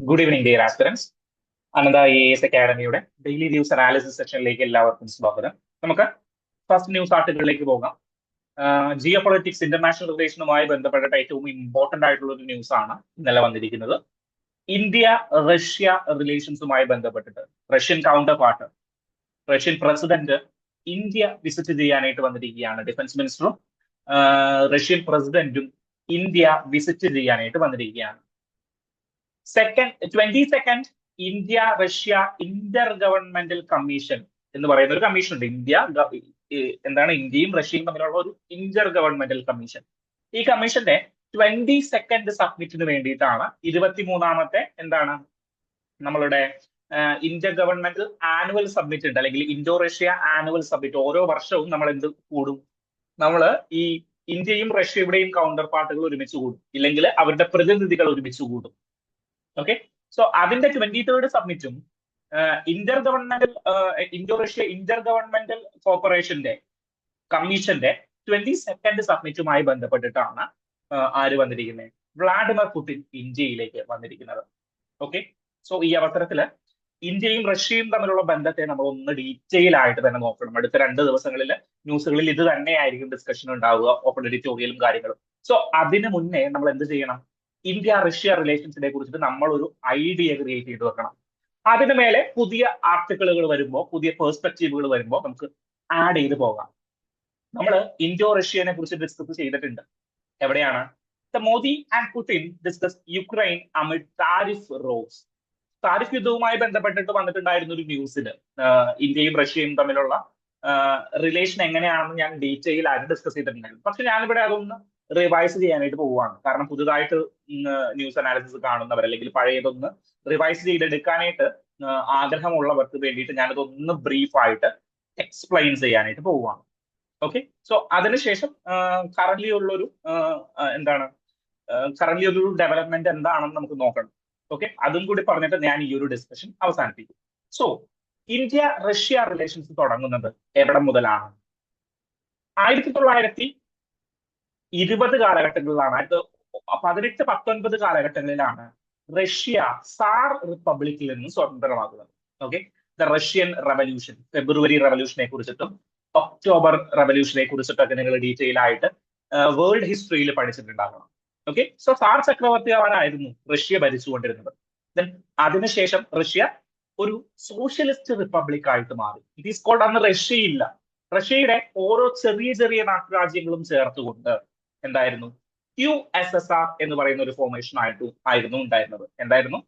Good evening dear aspirants. Anantha AS അക്കാഡമിയുടെ daily news analysis സെഷനിലേക്ക് എല്ലാവർക്കും സ്വാഗതം. നമുക്ക് ഫസ്റ്റ് ന്യൂസ് ആർട്ടിക്കിളിലേക്ക് പോകാം. ജിയോ പൊളിറ്റിക്സ് ഇന്റർനാഷണൽ റിലേഷനുമായി ബന്ധപ്പെട്ടിട്ട് ഏറ്റവും ഇമ്പോർട്ടന്റ് ആയിട്ടുള്ള ഒരു ന്യൂസ് ആണ് ഇന്നലെ വന്നിരിക്കുന്നത്. ഇന്ത്യ റഷ്യ റിലേഷൻസുമായി ബന്ധപ്പെട്ടിട്ട് Russian counter part, Russian president India visit ചെയ്യാനായിട്ട് വന്നിരിക്കുകയാണ്. ഡിഫൻസ് മിനിസ്റ്ററും റഷ്യൻ പ്രസിഡന്റും ഇന്ത്യ വിസിറ്റ് ചെയ്യാനായിട്ട് വന്നിരിക്കുകയാണ്. 22nd India Russia inter governmental commission എന്ന് പറയുന്ന ഒരു കമ്മീഷൻ ഉണ്ട്. ഇന്ത്യയും റഷ്യയും തമ്മിലുള്ള ഒരു ഇന്റർ ഗവൺമെന്റൽ കമ്മീഷൻ. ഈ കമ്മീഷന്റെ 22nd സബ്മിറ്റിന് വേണ്ടിയിട്ടാണ് 23ാമത്തെ നമ്മളുടെ ഇന്റർ ഗവൺമെന്റൽ ആനുവൽ സബ്മിറ്റ് ഉണ്ട്, അല്ലെങ്കിൽ ഇൻഡോ റഷ്യ ആനുവൽ സബ്മിറ്റ്. ഓരോ വർഷവും നമ്മൾ എന്ത് കൂടും? നമ്മൾ ഈ ഇന്ത്യയും റഷ്യയുടെയും കൗണ്ടർ പാർട്ടുകൾ ഒരുമിച്ച് കൂടും, ഇല്ലെങ്കിൽ അവരുടെ പ്രതിനിധികൾ ഒരുമിച്ച് കൂടും. ഓക്കെ, സോ അതിന്റെ 23rd സബ്മിറ്റും inter governmental Indo Russia inter governmental കോർപ്പറേഷന്റെ കമ്മീഷന്റെ 22nd സബ്മിറ്റുമായി ബന്ധപ്പെട്ടിട്ടാണ് ആര് വന്നിരിക്കുന്നത്? വ്ളാഡിമിർ പുടിൻ ഇന്ത്യയിലേക്ക് വന്നിരിക്കുന്നത്. ഓക്കെ, സോ ഈ അവസരത്തിൽ ഇന്ത്യയും റഷ്യയും തമ്മിലുള്ള ബന്ധത്തെ നമ്മൾ ഒന്ന് ഡീറ്റെയിൽ ആയിട്ട് തന്നെ നോക്കണം. അടുത്ത 2 ദിവസങ്ങളിൽ ന്യൂസുകളിൽ ഇത് തന്നെയായിരിക്കും ഡിസ്കഷൻ ഉണ്ടാവുക, ഓപ്പൺ എഡിറ്റോറിയലും കാര്യങ്ങളും. സോ അതിനു മുന്നേ നമ്മൾ എന്ത് ചെയ്യണം? ഇന്ത്യ റഷ്യ റിലേഷൻസിനെ കുറിച്ചിട്ട് നമ്മൾ ഒരു ഐഡിയ ക്രിയേറ്റ് ചെയ്ത് വെക്കണം. അതിന് മേലെ പുതിയ ആർട്ടിക്കിളുകൾ വരുമ്പോൾ, പുതിയ പെർസ്പെക്റ്റീവുകൾ വരുമ്പോൾ നമുക്ക് ആഡ് ചെയ്ത് പോകാം. നമ്മൾ ഇൻഡോ റഷ്യനെ കുറിച്ച് ഡിസ്കസ് ചെയ്തിട്ടുണ്ട്. എവിടെയാണ്? Modi and Putin discuss Ukraine amid tariff rows. Tariff യുദ്ധവുമായി ബന്ധപ്പെട്ടിട്ട് വന്നിട്ടുണ്ടായിരുന്ന ഒരു ന്യൂസിൽ ഇന്ത്യയും റഷ്യയും തമ്മിലുള്ള റിലേഷൻ എങ്ങനെയാണെന്ന് ഞാൻ ഡീറ്റെയിൽ ആയിട്ട് ഡിസ്കസ് ചെയ്തിട്ടുണ്ടായിരുന്നു. പക്ഷെ ഞാനിവിടെ അതൊന്ന് റിവൈസ് ചെയ്യാനായിട്ട് പോവുകയാണ്. കാരണം പുതുതായിട്ട് ന്യൂസ് അനാലിസിസ് കാണുന്നവർ, അല്ലെങ്കിൽ പഴയതൊന്ന് റിവൈസ് ചെയ്തെടുക്കാനായിട്ട് ആഗ്രഹമുള്ളവർക്ക് വേണ്ടിയിട്ട് ഞാനതൊന്ന് ബ്രീഫായിട്ട് എക്സ്പ്ലെയിൻ ചെയ്യാനായിട്ട് പോവുകയാണ്. ഓക്കെ, സോ അതിനുശേഷം കറന്റ് ഉള്ളൊരു ഡെവലപ്മെന്റ് എന്താണെന്ന് നമുക്ക് നോക്കണം. ഓക്കെ, അതും കൂടി പറഞ്ഞിട്ട് ഞാൻ ഈ ഒരു ഡിസ്കഷൻ അവസാനിപ്പിക്കും. സോ ഇന്ത്യ റഷ്യ റിലേഷൻസ് തുടങ്ങുന്നത് എവിടെ മുതലാണ്? 1920 കാലഘട്ടങ്ങളിലാണ്, 18-19 കാലഘട്ടങ്ങളിലാണ് റഷ്യ സാർ റിപ്പബ്ലിക്കിൽ നിന്ന് സ്വതന്ത്രമാകുന്നത്. Okay, the Russian revolution, February റവല്യൂഷനെ കുറിച്ചിട്ടും ഒക്ടോബർ റവല്യൂഷനെ കുറിച്ചിട്ടൊക്കെ നിങ്ങൾ ഡീറ്റെയിൽ ആയിട്ട് വേൾഡ് ഹിസ്റ്ററിയിൽ പഠിച്ചിട്ടുണ്ടാകണം. ഓക്കെ, സോ സാർ ചക്രവർത്തിയാവാനായിരുന്നു റഷ്യ ഭരിച്ചുകൊണ്ടിരുന്നത്. ദെൻ അതിനുശേഷം റഷ്യ ഒരു സോഷ്യലിസ്റ്റ് റിപ്പബ്ലിക് ആയിട്ട് മാറി. ഇറ്റ് ഈസ് കോൾഡ്, അന്ന് റഷ്യയില്ല, റഷ്യയുടെ ഓരോ ചെറിയ ചെറിയ നാട്ടുരാജ്യങ്ങളും ചേർത്തുകൊണ്ട് എന്തായിരുന്നു? USSR എന്ന് പറയുന്ന ഒരു ഫോർമേഷൻ ആയിരുന്നു ഉണ്ടായിരുന്നത്. എന്തായിരുന്നു?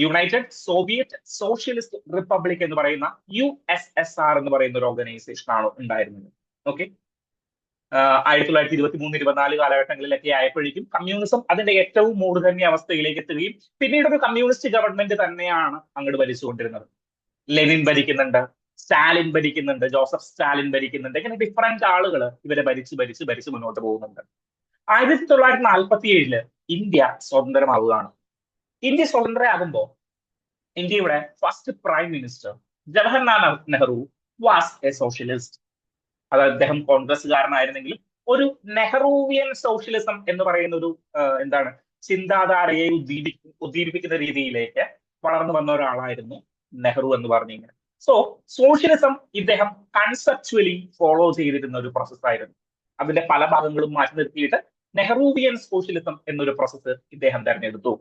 യുണൈറ്റഡ് സോവിയറ്റ് സോഷ്യലിസ്റ്റ് റിപ്പബ്ലിക് എന്ന് പറയുന്ന USSR എന്ന് പറയുന്ന ഒരു ഓർഗനൈസേഷൻ ആണ് ഉണ്ടായിരുന്നത്. ഓക്കെ, 1923-24 കാലഘട്ടങ്ങളിലൊക്കെ ആയപ്പോഴേക്കും കമ്മ്യൂണിസം അതിന്റെ ഏറ്റവും മൂർധന്യ അവസ്ഥയിലേക്ക് എത്തുകയും പിന്നീട് ഒരു കമ്മ്യൂണിസ്റ്റ് ഗവൺമെന്റ് തന്നെയാണ് അങ്ങോട്ട് ഭരിച്ചുകൊണ്ടിരുന്നത്. ലെനിൻ ഭരിക്കുന്നുണ്ട്, സ്റ്റാലിൻ ഭരിക്കുന്നുണ്ട്, ജോസഫ് സ്റ്റാലിൻ ഭരിക്കുന്നുണ്ട്. ഇങ്ങനെ ഡിഫറെന്റ് ആളുകൾ ഇവരെ ഭരിച്ച് മുന്നോട്ട് പോകുന്നുണ്ട്. 1947 ഇന്ത്യ സ്വതന്ത്രമാവുകയാണ്. ഇന്ത്യ സ്വതന്ത്രമാകുമ്പോൾ ഇന്ത്യയുടെ first prime minister Jawaharlal Nehru was A socialist. അത് അദ്ദേഹം കോൺഗ്രസ്സുകാരനായിരുന്നെങ്കിലും ഒരു നെഹ്റുവിയൻ സോഷ്യലിസം എന്ന് പറയുന്ന ഒരു ചിന്താധാരയെ ഉദ്ദീപിക്കുന്ന രീതിയിലേക്ക് വളർന്നു വന്ന ഒരാളായിരുന്നു നെഹ്റു എന്ന് പറഞ്ഞിങ്ങനെ. സോ സോഷ്യലിസം ഇദ്ദേഹം കൺസെപ്ച്വലി ഫോളോ ചെയ്തിരുന്ന ഒരു പ്രോസസ്സായിരുന്നു. അതിന്റെ പല ഭാഗങ്ങളും മാറ്റി നിർത്തിയിട്ട് നെഹ്റുവിയൻ സോഷ്യലിസം എന്നൊരു പ്രോസസ്സ് ഇദ്ദേഹം തെരഞ്ഞെടുത്തു.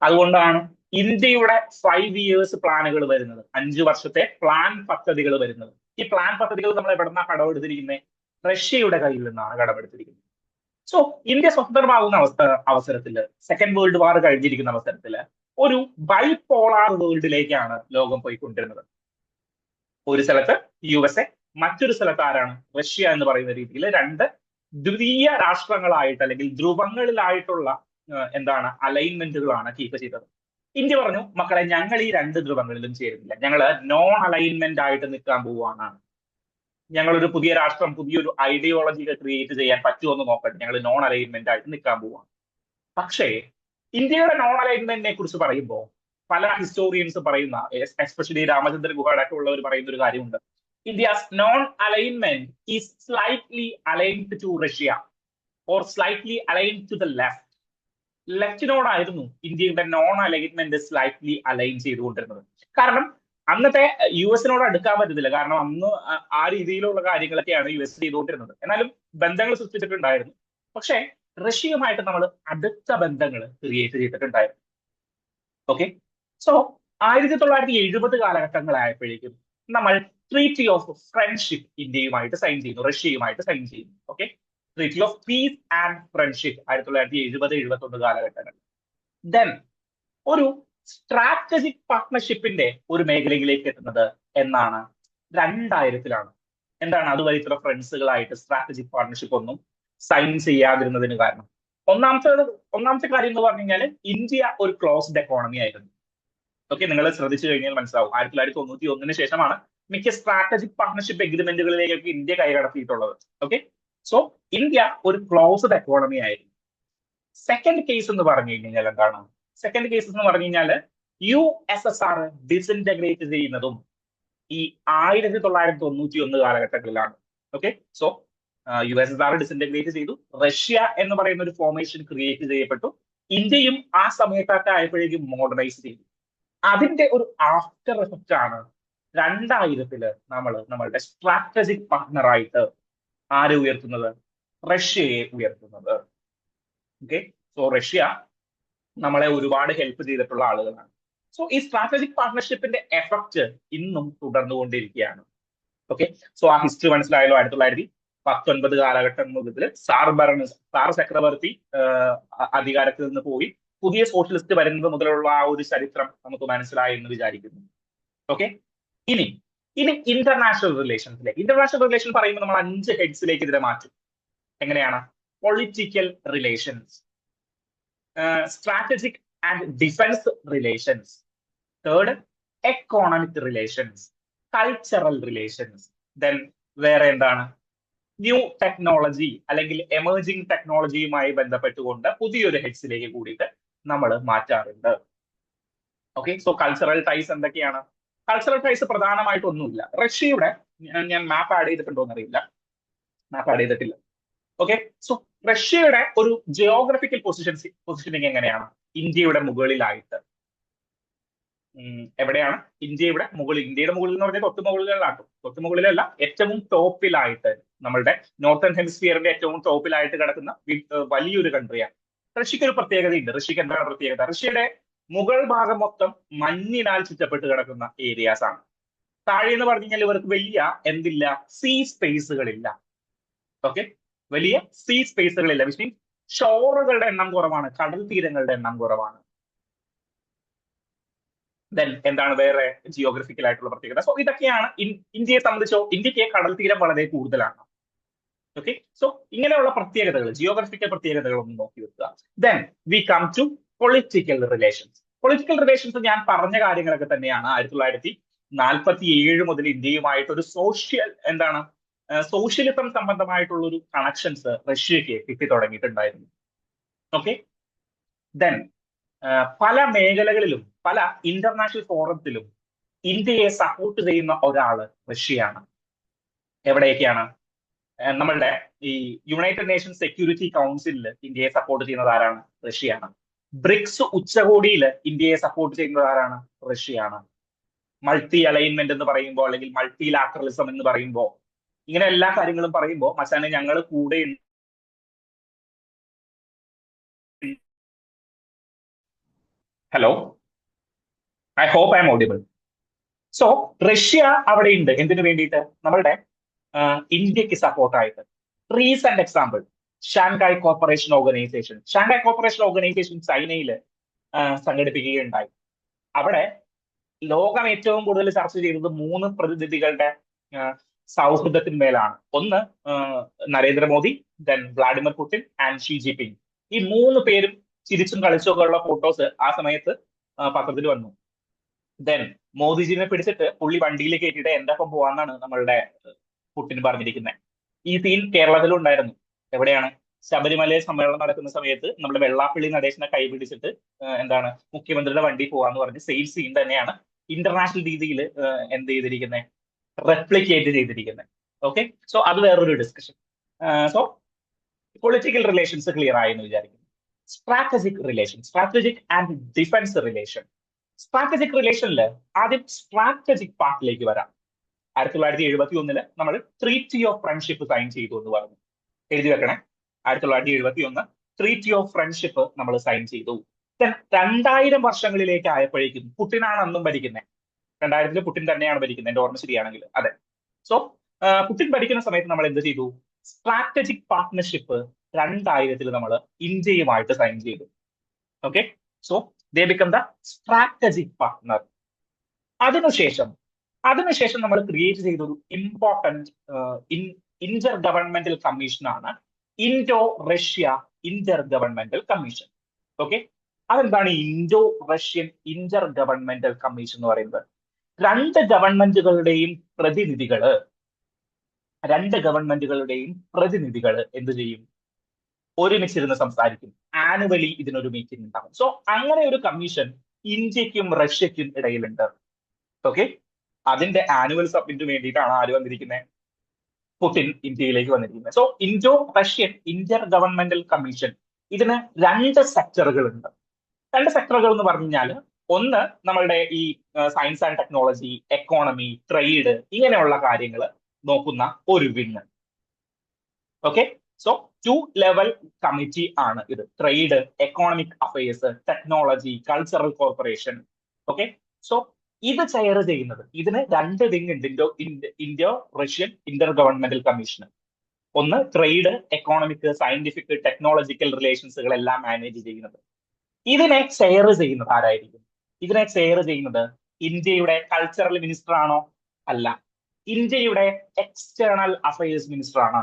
അതുകൊണ്ടാണ് ഇന്ത്യയുടെ 5 years പ്ലാനുകൾ വരുന്നത്, 5 വർഷത്തെ പ്ലാൻ പദ്ധതികൾ വരുന്നത്. ഈ പ്ലാൻ പദ്ധതികൾ നമ്മൾ എവിടെന്നാണ് കടമെടുത്തിരിക്കുന്നത്? റഷ്യയുടെ കയ്യിൽ നിന്നാണ് കടമെടുത്തിരിക്കുന്നത്. സോ ഇന്ത്യ സ്വതന്ത്രമാകുന്ന അവസരത്തിൽ, സെക്കൻഡ് വേൾഡ് വാർ കഴിഞ്ഞിരിക്കുന്ന അവസരത്തിൽ ഒരു ബൈപോളാർ വേൾഡിലേക്കാണ് ലോകം പോയിക്കൊണ്ടിരുന്നത്. ഒരു സ്ഥലത്ത് USA, മറ്റൊരു സ്ഥലത്ത് ആരാണ്? റഷ്യ എന്ന് പറയുന്ന രീതിയിൽ 2 ദ്വിതീയ രാഷ്ട്രങ്ങളായിട്ട്, അല്ലെങ്കിൽ ധ്രുവങ്ങളിലായിട്ടുള്ള അലൈൻമെന്റുകളാണ് കീപ്പ് ചെയ്തത്. ഇന്ത്യ പറഞ്ഞു, മക്കളെ, ഞങ്ങൾ ഈ 2 ധ്രുവങ്ങളിലും ചേരുന്നില്ല, ഞങ്ങൾ നോൺ അലൈൻമെന്റ് ആയിട്ട് നിൽക്കാൻ പോവുകയാണ്. ഞങ്ങളൊരു പുതിയ രാഷ്ട്രം, പുതിയൊരു ഐഡിയോളജി ക്രിയേറ്റ് ചെയ്യാൻ പറ്റുമോ എന്ന് നോക്കട്ടെ, ഞങ്ങൾ നോൺ അലൈൻമെന്റ് ആയിട്ട് നിൽക്കാൻ പോവുകയാണ്. പക്ഷേ ഇന്ത്യയുടെ നോൺ അലൈൻമെന്റിനെ കുറിച്ച് പറയുമ്പോൾ പല ഹിസ്റ്റോറിയൻസ് പറയുന്ന, എസ്പെഷ്യലി രാമചന്ദ്രൻ ഗുഹ അടക്കം ഉള്ളവർ പറയുന്ന ഒരു കാര്യമുണ്ട്. India's non-alignment is slightly aligned to Russia or slightly aligned to the left. ലെഫ്റ്റിനോടായിരുന്നു ഇന്ത്യയുടെ നോൺ അലൈൻമെന്റ് സ്ലൈറ്റ്ലി അലൈൻ ചെയ്തുകൊണ്ടിരുന്നത്. കാരണം അന്നത്തെ US അടുക്കാൻ പറ്റത്തില്ല, കാരണം അന്ന് ആ രീതിയിലുള്ള കാര്യങ്ങളൊക്കെയാണ് US ചെയ്തുകൊണ്ടിരുന്നത്. എന്നാലും ബന്ധങ്ങൾ സൃഷ്ടിച്ചിട്ടുണ്ടായിരുന്നു. പക്ഷേ റഷ്യയുമായിട്ട് നമ്മൾ അടുത്ത ബന്ധങ്ങൾ ക്രിയേറ്റ് ചെയ്തിട്ടുണ്ടായിരുന്നു. ഓക്കെ, സോ 1970 കാലഘട്ടങ്ങളായപ്പോഴേക്കും നമ്മൾ ട്രീറ്റി ഓഫ് ഫ്രണ്ട്ഷിപ്പ് ഇന്ത്യയുമായിട്ട് സൈൻ ചെയ്യുന്നു, റഷ്യയുമായിട്ട് സൈൻ ചെയ്യുന്നു. Okay, treaty of peace and friendship 1970-71 കാലഘട്ടങ്ങൾ. ദെൻ ഒരു സ്ട്രാറ്റജിക് പാർട്ട്ണർഷിപ്പിന്റെ ഒരു മേഖലയിലേക്ക് എത്തുന്നത് എന്നാണ്? 2000-ലാണ്. എന്താണ് അതുവരെ ഇത്ര ഫ്രണ്ട്സുകളായിട്ട് സ്ട്രാറ്റജിക് പാർട്ട്ണർഷിപ്പ് ഒന്നും സൈൻ ചെയ്യാതിരുന്നതിന് കാരണം? ഒന്നാമത്തെ കാര്യം എന്ന് പറഞ്ഞു കഴിഞ്ഞാൽ ഇന്ത്യ ഒരു ക്ലോസ്ഡ് എക്കോണമി ആയിരുന്നു. ഓക്കെ, നിങ്ങൾ ശ്രദ്ധിച്ചു കഴിഞ്ഞാൽ മനസ്സിലാവും 1991 ശേഷമാണ് മിക്ക സ്ട്രാറ്റജിക് പാർട്ട്ണർഷിപ്പ് എഗ്രിമെന്റുകളിലേക്കൊക്കെ ഇന്ത്യ കൈകടത്തിയിട്ടുള്ളത്. ഓക്കെ, സോ ഇന്ത്യ ഒരു ക്ലോസ്ഡ് എക്കോണമി ആയിരുന്നു. സെക്കൻഡ് കേസ് എന്ന് പറഞ്ഞു കഴിഞ്ഞാൽ എന്താണ്? സെക്കൻഡ് കേസ് എന്ന് പറഞ്ഞു കഴിഞ്ഞാൽ USSR ഡിസിൻറ്റഗ്രേറ്റ് ചെയ്യുന്നതും ഈ 1991 കാലഘട്ടങ്ങളിലാണ്. ഓക്കെ, സോ USSR ഡിസിൻറ്റഗ്രേറ്റ് ചെയ്തു, റഷ്യ എന്ന് പറയുന്ന ഒരു ഫോർമേഷൻ ക്രിയേറ്റ് ചെയ്യപ്പെട്ടു. ഇന്ത്യയും ആ സമയത്തൊക്കെ ആയപ്പോഴേക്കും മോഡേണൈസ് ചെയ്തു. അതിന്റെ ഒരു ആഫ്റ്റർ എഫക്റ്റ് ആണ് 2000-ല് നമ്മളുടെ സ്ട്രാറ്റജിക് പാർട്ട്ണറായിട്ട് ആരെ ഉയർത്തുന്നത്? റഷ്യയെ ഉയർത്തുന്നത്. ഓക്കെ, സോ റഷ്യ നമ്മളെ ഒരുപാട് ഹെൽപ്പ് ചെയ്തിട്ടുള്ള ആളുകളാണ്. സോ ഈ സ്ട്രാറ്റജിക് പാർട്ട്ണർഷിപ്പിന്റെ എഫക്റ്റ് ഇന്നും തുടർന്നുകൊണ്ടിരിക്കുകയാണ്. ഓക്കെ, സോ ആ ഹിസ്റ്ററി മനസ്സിലായല്ലോ. 1919 കാലഘട്ടം മുതൽ സാർ ചക്രവർത്തി അധികാരത്തിൽ നിന്ന് പോയി പുതിയ സോഷ്യലിസ്റ്റ് വരുന്നത് മുതലുള്ള ആ ഒരു ചരിത്രം നമുക്ക് മനസ്സിലായി എന്ന് വിചാരിക്കുന്നു. ഓക്കെ, ഇനി ഇന്റർനാഷണൽ റിലേഷൻ പറയുമ്പോൾ നമ്മൾ 5 ഹെഡ്സിലേക്ക് ഇതിനെ മാറ്റും. എങ്ങനെയാണ്? Political relations, strategic and defence relations, third economic relations, cultural relations, then വേറെ എന്താണ്? ന്യൂ ടെക്നോളജി അല്ലെങ്കിൽ എമേർജിംഗ് ടെക്നോളജിയുമായി ബന്ധപ്പെട്ടുകൊണ്ട് പുതിയൊരു ഹെഡ്സിലേക്ക് കൂടിയിട്ട് നമ്മൾ മാറ്റാറുണ്ട്. ഓക്കെ, സോ കൾച്ചറൽ ടൈസ് എന്തൊക്കെയാണ്? കൾച്ചറൽ ടൈസ് പ്രധാനമായിട്ടൊന്നുമില്ല. റഷ്യയുടെ ഞാൻ മാപ്പ് ആഡ് ചെയ്തിട്ടുണ്ടോ എന്നറിയില്ല, മാപ്പ് ആഡ് ചെയ്തിട്ടില്ല. ഓക്കെ, സോ റഷ്യയുടെ ഒരു ജിയോഗ്രഫിക്കൽ പൊസിഷനിങ് എങ്ങനെയാണ്? ഇന്ത്യയുടെ മുകളിലായിട്ട്. എവിടെയാണ്? ഇന്ത്യയുടെ മുകളിൽ എന്ന് പറഞ്ഞാൽ തൊട്ടുമുകളിലല്ല, ഏറ്റവും ടോപ്പിലായിട്ട്, നമ്മളുടെ നോർത്തേൺ ഹെമിസ്ഫിയറിന്റെ ഏറ്റവും ടോപ്പിലായിട്ട് കിടക്കുന്ന വലിയൊരു കൺട്രിയാണ്. റഷ്യക്ക് ഒരു പ്രത്യേകതയുണ്ട്. റഷ്യക്ക് എന്താണ് പ്രത്യേകത? റഷ്യയുടെ മുകൾ ഭാഗം മൊത്തം മഞ്ഞിനാൽ ചുറ്റപ്പെട്ട് കിടക്കുന്ന ഏരിയാസ് ആണ്. താഴെ എന്ന് പറഞ്ഞു കഴിഞ്ഞാൽ ഇവർക്ക് വലിയ സീ സ്പേസുകളില്ല. ഓക്കെ, വലിയ സീ സ്പേസുകളില്ല, വിച്ച് മീൻസ് ഷോറുകളുടെ എണ്ണം കുറവാണ്, കടൽ തീരങ്ങളുടെ എണ്ണം കുറവാണ്. ദെൻ എന്താണ് വേറെ ജിയോഗ്രഫിക്കൽ ആയിട്ടുള്ള പ്രത്യേകത? സോ ഇതൊക്കെയാണ്. ഇന്ത്യയെ സംബന്ധിച്ചോ, ഇന്ത്യക്ക് കടൽ തീരം വളരെ കൂടുതലാണ്. ഓക്കെ, സോ ഇങ്ങനെയുള്ള പ്രത്യേകതകൾ, ജിയോഗ്രഫിക്കൽ പ്രത്യേകതകൾ ഒന്ന് നോക്കി വെക്കുക. Then we come to political relations. Political relations ഞാൻ പറഞ്ഞ കാര്യങ്ങളൊക്കെ തന്നെയാണ്. 1947 മുതൽ ഇന്ത്യയുമായിട്ട് ഒരു സോഷ്യലിസം സംബന്ധമായിട്ടുള്ള ഒരു കണക്ഷൻസ് റഷ്യക്ക് കിട്ടി തുടങ്ങിയിട്ടുണ്ടായിരുന്നു. ഓക്കെ, ദെൻ പല മേഖലകളിലും പല ഇന്റർനാഷണൽ ഫോറത്തിലും ഇന്ത്യയെ സപ്പോർട്ട് ചെയ്യുന്ന ഒരാള് റഷ്യയാണ്. എവിടെയൊക്കെയാണ്? നമ്മളുടെ ഈ യുണൈറ്റഡ് നേഷൻസ് സെക്യൂരിറ്റി കൗൺസിലിൽ ഇന്ത്യയെ സപ്പോർട്ട് ചെയ്യുന്നത് ആരാണ്? റഷ്യയാണ്. ബ്രിക്സ് ഉച്ചകോടിയിൽ ഇന്ത്യയെ സപ്പോർട്ട് ചെയ്യുന്നത് ആരാണ്? റഷ്യയാണ്. മൾട്ടി അലൈൻമെന്റ് എന്ന് പറയുമ്പോൾ, അല്ലെങ്കിൽ മൾട്ടി ലാറ്ററലിസം എന്ന് പറയുമ്പോൾ, ഇങ്ങനെ എല്ലാ കാര്യങ്ങളും പറയുമ്പോൾ മച്ചാനെ ഞങ്ങൾ കൂടെ. Hello, I hope I am audible. So Russia അവിടെ ഉണ്ട് എന്തിനു വേണ്ടിയിട്ട്? നമ്മളുടെ ഇന്ത്യക്ക് സപ്പോർട്ടായിട്ട്. Recent example, Shanghai cooperation organisation. Shanghai cooperation organisation ചൈനയിൽ സംഘടിപ്പിക്കുകയുണ്ടായി. അവിടെ ലോകം ഏറ്റവും കൂടുതൽ ചർച്ച ചെയ്തത് 3 പ്രതിനിധികളുടെ സൗഹൃദത്തിന്മേലാണ്. ഒന്ന് Narendra Modi, then Vladimir Putin and she Jinping. ഈ 3 പേരും ചിരിച്ചും കളിച്ചും ഉള്ള ഫോട്ടോസ് ആ സമയത്ത് പത്രത്തിൽ വന്നു. ദെൻ മോദിജിനെ പിടിച്ചിട്ട് പുള്ളി വണ്ടിയിൽ കയറ്റിയിട്ട് എന്റെ ഒപ്പം പോവാന്നാണ് നമ്മളുടെ പുടിൻ പറഞ്ഞിരിക്കുന്നത്. ഈ സീൻ കേരളത്തിലും ഉണ്ടായിരുന്നു. എവിടെയാണ്? ശബരിമല സമ്മേളനം നടക്കുന്ന സമയത്ത് നമ്മുടെ വെള്ളാപ്പള്ളി നടേശനെ കൈപിടിച്ചിട്ട് മുഖ്യമന്ത്രിയുടെ വണ്ടി പോവാന്ന് പറഞ്ഞ് സെയിം സീൻ തന്നെയാണ് ഇന്റർനാഷണൽ രീതിയിൽ എന്ത് ചെയ്തിരിക്കുന്നത്? റെപ്ലിക്കേറ്റ് ചെയ്തിരിക്കുന്നത്. ഓക്കെ, സോ അത് വേറൊരു discussion. So political relations clear ആയി എന്ന് വിചാരിക്കുന്നു. Strategic relation, strategic and defence relation. Strategic റിലേഷനിൽ ആദ്യം സ്ട്രാറ്റജിക് പാർട്ടിലേക്ക് വരാം. 1971 നമ്മൾ ട്രീറ്റി ഓഫ് ഫ്രണ്ട്ഷിപ്പ് സൈൻ ചെയ്തു എന്ന് പറഞ്ഞു. എഴുതി വെക്കണേ, 1971 ട്രീറ്റി ഓഫ് ഫ്രണ്ട്ഷിപ്പ് നമ്മൾ സൈൻ ചെയ്തു. 2000 വർഷങ്ങളിലേക്ക് ആയപ്പോഴേക്കും പുടിനാണ് അന്നും ഭരിക്കുന്നത്. 2000 പുടിൻ തന്നെയാണ് ഭരിക്കുന്നത്, എന്റെ ഓർമ്മ ശരിയാണെങ്കിൽ. അതെ. സോ പുടിൻ ഭരിക്കുന്ന സമയത്ത് നമ്മൾ എന്ത് ചെയ്തു? സ്ട്രാറ്റജിക് പാർട്ട്ണർഷിപ്പ് 2000 നമ്മൾ ഇന്ത്യയുമായിട്ട് സൈൻ ചെയ്തു. Okay, so they become the strategic partner. അതിനുശേഷം നമ്മൾ ക്രിയേറ്റ് ചെയ്ത ഒരു ഇമ്പോർട്ടന്റ് ഇന്റർ ഗവൺമെന്റൽ കമ്മീഷനാണ് Indo Russia inter governmental commission. Okay, അതെന്താണ് Indo Russian inter governmental commission എന്ന് പറയുന്നത്? രണ്ട് ഗവൺമെന്റുകളുടെയും പ്രതിനിധികൾ എന്ത് ചെയ്യും? ഒരുമിച്ചിരുന്ന് സംസാരിക്കും. ആനുവലി ഇതിനൊരു മീറ്റിംഗ് ഉണ്ടാവും. സോ അങ്ങനെ ഒരു കമ്മീഷൻ ഇന്ത്യക്കും റഷ്യക്കും ഇടയിലുണ്ട്. ഓക്കെ, അതിന്റെ ആനുവൽ സബ്മിറ്റിന് വേണ്ടിയിട്ടാണ് ആര് വന്നിരിക്കുന്നത്? പുടിൻ ഇന്ത്യയിലേക്ക് വന്നിരിക്കുന്നത്. So Indo Russian inter governmental commission, ഇതിന് 2 സെക്ടറുകൾ ഉണ്ട്. 2 സെക്ടറുകൾ എന്ന് പറഞ്ഞു കഴിഞ്ഞാൽ, ഒന്ന് നമ്മളുടെ ഈ science and technology, economy, trade, ഇങ്ങനെയുള്ള കാര്യങ്ങൾ നോക്കുന്ന ഒരു wing. Okay, so 2 level committee ആണ് ഇത്. Trade, economic affairs, technology, cultural cooperation. Okay, so ഇത് ചെയർ ചെയ്യുന്നത്, ഇതിന് 2 വിങ് ഉണ്ട് ഇൻഡോ റഷ്യൻ ഇന്റർ ഗവൺമെന്റൽ കമ്മീഷന്. ഒന്ന് ട്രേഡ്, എക്കോണമിക്, സയന്റിഫിക്, ടെക്നോളജിക്കൽ റിലേഷൻസുകളെല്ലാം മാനേജ് ചെയ്യുന്നത്. ഇതിനെ ചെയർ ചെയ്യുന്നത് ആരായിരിക്കും? ഇതിനെ ചെയർ ചെയ്യുന്നത് ഇന്ത്യയുടെ കൾച്ചറൽ മിനിസ്റ്റർ ആണോ? അല്ല, ഇന്ത്യയുടെ എക്സ്റ്റേണൽ അഫയേഴ്സ് മിനിസ്റ്റർ ആണ്.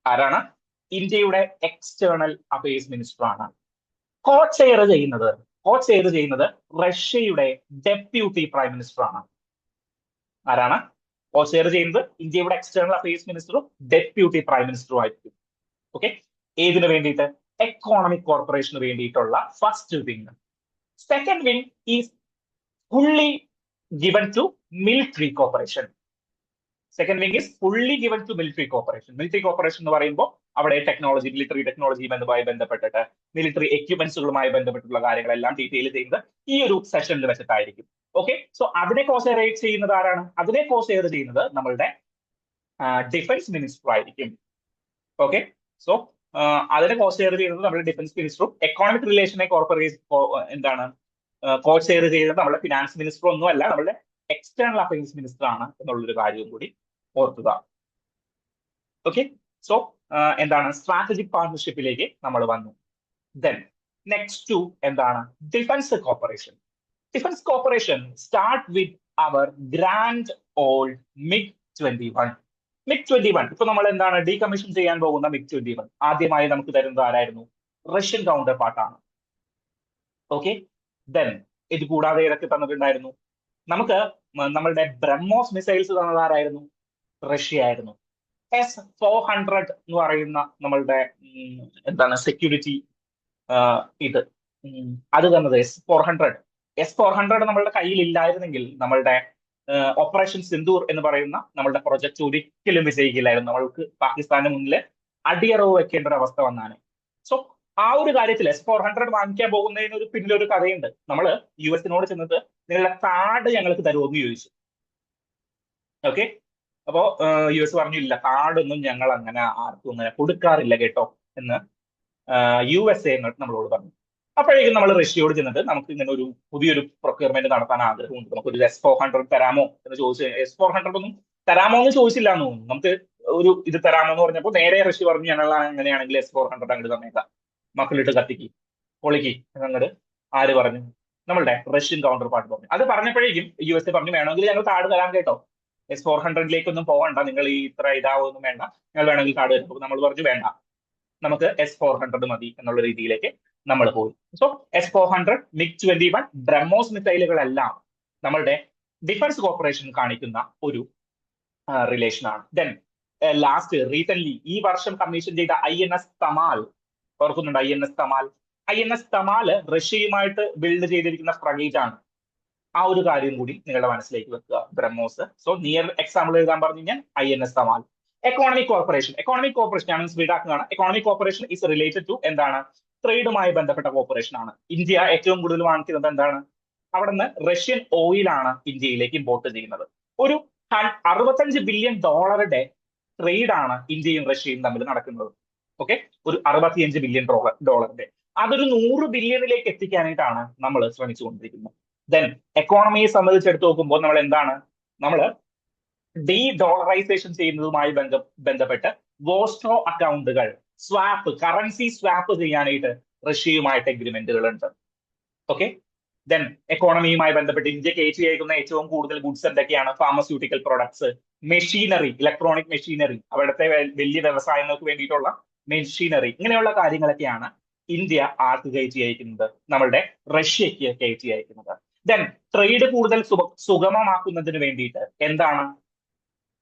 ആരാണ്? ഇന്ത്യയുടെ എക്സ്റ്റേണൽ അഫയേഴ്സ് മിനിസ്റ്റർ ആണ്. കോ ചെയർ ചെയ്യുന്നത് റഷ്യയുടെ ഡെപ്യൂട്ടി പ്രൈം മിനിസ്റ്റർ ആണ്. ആരാണ് കോ ചെയർ ചെയ്യുന്നത്? ഇന്ത്യയുടെ എക്സ്റ്റേണൽ അഫയേഴ്സ് മിനിസ്റ്ററും ഡെപ്യൂട്ടി പ്രൈം മിനിസ്റ്ററും ആയിരിക്കും. ഓക്കെ, ഏതിനു വേണ്ടിയിട്ട്? എക്കോണമിക് കോർപ്പറേഷന് വേണ്ടിയിട്ടുള്ള first wing. Second wing is fully given to military corporation. Military corporation എന്ന് പറയുമ്പോൾ അവിടെ മിലിറ്ററി ടെക്നോളജിയുമായി ബന്ധപ്പെട്ടിട്ട്, മിലിറ്ററി എക്യുപ്മെന്റ്സുകളുമായി ബന്ധപ്പെട്ടുള്ള കാര്യങ്ങളെല്ലാം ഡീറ്റെയിൽ ചെയ്യുന്നത് ഈ ഒരു സെഷനിൽ വെച്ചിട്ടായിരിക്കും. ഓക്കെ, സോ അതിനെ കോഷെയർ ചെയ്യുന്നത് ആരാണ്? അതിനെ കോഷെയർ ചെയ്യുന്നത് നമ്മളുടെ ഡിഫൻസ് മിനിസ്റ്റർ ആയിരിക്കും. ഓക്കെ, സോ അതിനെ കോഷെയർ ചെയ്യുന്നത് നമ്മുടെ ഡിഫൻസ് മിനിസ്റ്ററും, എക്കോണമിക് റിലേഷനെ കോഷെയർ ചെയ്യുന്നത് നമ്മുടെ ഫിനാൻസ് മിനിസ്റ്റർ ഒന്നും അല്ല, നമ്മുടെ എക്സ്റ്റേണൽ അഫയേഴ്സ് മിനിസ്റ്റർ ആണ് എന്നുള്ളൊരു കാര്യവും കൂടി ഓർക്കുക. ഓക്കെ, സോ സ്ട്രാറ്റജിക് പാർട്ണർഷിപ്പിലേക്ക് നമ്മൾ വന്നു. Then next to defence corporation start with our grand old MiG-21. ഇപ്പൊ നമ്മൾ ഡീകമ്മീഷൻ ചെയ്യാൻ പോകുന്ന MiG-21 ആദ്യമായി നമുക്ക് തരുന്നത് ആരായിരുന്നു? റഷ്യൻ കൗണ്ടർ പാർട്ടാണ്. ഓക്കെ, ദെൻ ഇത് കൂടാതെ ഏതൊക്കെ തന്നിട്ടുണ്ടായിരുന്നു? നമുക്ക് നമ്മളുടെ ബ്രഹ്മോസ് മിസൈൽസ് തന്നത് ആരായിരുന്നു? റഷ്യ ആയിരുന്നു. S-400 എന്ന് പറയുന്ന നമ്മളുടെ സെക്യൂരിറ്റി ഇത് അത് തന്നത് S-400 നമ്മളുടെ കയ്യിൽ ഇല്ലായിരുന്നെങ്കിൽ നമ്മളുടെ ഓപ്പറേഷൻ സിന്ദൂർ എന്ന് പറയുന്ന നമ്മളുടെ പ്രൊജക്ട് ഒരിക്കലും വിജയിക്കില്ലായിരുന്നു. നമ്മൾക്ക് പാകിസ്ഥാന് മുന്നിൽ അടിയറവ് വെക്കേണ്ട ഒരു അവസ്ഥ വന്നാണ്. സോ ആ ഒരു കാര്യത്തിൽ S-400 വാങ്ങിക്കാൻ പോകുന്നതിന് പിന്നിലൊരു കഥയുണ്ട്. നമ്മൾ US-നോട് ചെന്നിട്ട് നിങ്ങളുടെ കാർഡ് ഞങ്ങൾക്ക് തരുമോ എന്ന് ചോദിച്ചു. ഓക്കെ, അപ്പോ US പറഞ്ഞു ഇല്ല, കാർഡൊന്നും ഞങ്ങൾ അങ്ങനെ ആർക്കും അങ്ങനെ കൊടുക്കാറില്ല കേട്ടോ എന്ന് USA നമ്മളോട് പറഞ്ഞു. അപ്പോഴേക്കും നമ്മൾ റഷ്യയോട് ചെന്നിട്ട് നമുക്ക് ഇങ്ങനെ ഒരു പുതിയൊരു പ്രൊക്യൂർമെന്റ് നടത്താൻ ആഗ്രഹമുണ്ട്, നമുക്കൊരു S-400 തരാമോ എന്ന് ചോദിച്ചു. S-400 ഒന്നും തരാമോ എന്ന് ചോദിച്ചില്ല എന്ന് തോന്നുന്നു. നമുക്ക് ഒരു ഇത് തരാമോ എന്ന് പറഞ്ഞപ്പോൾ നേരെ റഷ്യ പറഞ്ഞു ഞങ്ങൾ അങ്ങനെയാണെങ്കിൽ S-400 അങ്ങോട്ട് തന്നേക്കാം, മക്കളിട്ട് കത്തിക്ക് പൊളിക്ക് അങ്ങോട്ട്. ആര് പറഞ്ഞു? നമ്മളുടെ റഷ്യൻ കൗണ്ടർ പാർട്ട് പറഞ്ഞു. അത് പറഞ്ഞപ്പോഴേക്കും USA പറഞ്ഞു വേണമെങ്കിൽ ഞങ്ങൾ കാർഡ് തരാം കേട്ടോ, S-400ലേക്കൊന്നും പോകണ്ട, നിങ്ങൾ ഈ ഇത്ര ഇതാവൊന്നും വേണ്ട, ഞങ്ങൾ വേണമെങ്കിൽ കാർഡ് തരും. നമ്മൾ പറഞ്ഞു വേണ്ട, നമുക്ക് S-400 മതി എന്നുള്ള രീതിയിലേക്ക് നമ്മൾ പോയി. സോ S-400, MiG-21, ബ്രഹ്മോസ് മിസൈലുകളെല്ലാം നമ്മളുടെ ഡിഫൻസ് കോർപ്പറേഷൻ കാണിക്കുന്ന ഒരു റിലേഷൻ ആണ്. ദെൻ ലാസ്റ്റ് റീസെന്റ് ഈ വർഷം കമ്മീഷൻ ചെയ്ത INS തമാൽ, ഓർക്കുന്നുണ്ട്? INS തമാൽ റഷ്യയുമായിട്ട് ബിൽഡ് ചെയ്തിരിക്കുന്ന ഫ്രഗേറ്റ് ആണ്. ആ ഒരു കാര്യം കൂടി നിങ്ങളുടെ മനസ്സിലേക്ക് വെക്കുക. ബ്രഹ്മോസ്. സോ നിയർ എക്സാമ്പിൾ എഴുതാൻ പറഞ്ഞു കഴിഞ്ഞാൽ INS തമാൽ. എക്കോണമിക് കോർപ്പറേഷൻ ഞാൻ സ്പീഡാക്കുന്നതാണ്. Economic cooperation is related to ട്രേഡുമായി ബന്ധപ്പെട്ട കോർപ്പറേഷൻ ആണ്. ഇന്ത്യ ഏറ്റവും കൂടുതൽ വാങ്ങിക്കുന്നത് എന്താണ്? അവിടുന്ന് റഷ്യൻ ഓയിലാണ് ഇന്ത്യയിലേക്ക് ഇമ്പോർട്ട് ചെയ്യുന്നത്. ഒരു 65 ബില്യൺ ഡോളറുടെ ട്രേഡാണ് ഇന്ത്യയും റഷ്യയും തമ്മിൽ നടക്കുന്നത്. ഓക്കെ, ഒരു 65 ബില്യൺ ഡോളറിന്റെ. അതൊരു 100 ബില്യണിലേക്ക് എത്തിക്കാനായിട്ടാണ് നമ്മൾ ശ്രമിച്ചുകൊണ്ടിരിക്കുന്നത്. ദെൻ എക്കോണമിയെ സംബന്ധിച്ചെടുത്ത് നോക്കുമ്പോൾ നമ്മൾ എന്താണ്, നമ്മൾ ഡീ ഡോളറൈസേഷൻ ചെയ്യുന്നതുമായി ബന്ധപ്പെട്ട് വോസ്ട്രോ അക്കൗണ്ടുകൾ സ്വാപ്പ്, കറൻസി സ്വാപ്പ് ചെയ്യാനായിട്ട് റഷ്യയുമായിട്ട് എഗ്രിമെന്റുകൾ ഉണ്ട്. ഓക്കെ, ദെൻ എക്കോണമിയുമായി ബന്ധപ്പെട്ട് ഇന്ത്യ കയറ്റി അയക്കുന്ന ഏറ്റവും കൂടുതൽ ഗുഡ്സ് എന്തൊക്കെയാണ്? Pharmaceutical products, machinery, electronic machinery, അവിടുത്തെ വലിയ വ്യവസായങ്ങൾക്ക് വേണ്ടിയിട്ടുള്ള മെഷീനറി, ഇങ്ങനെയുള്ള കാര്യങ്ങളൊക്കെയാണ് ഇന്ത്യ ആർക്ക് കയറ്റി അയക്കുന്നത്? നമ്മളുടെ റഷ്യക്ക് കയറ്റി അയക്കുന്നത്. ദെൻ ട്രേഡ് കൂടുതൽ സുഗമമാക്കുന്നതിന് വേണ്ടിയിട്ട് എന്താണ്?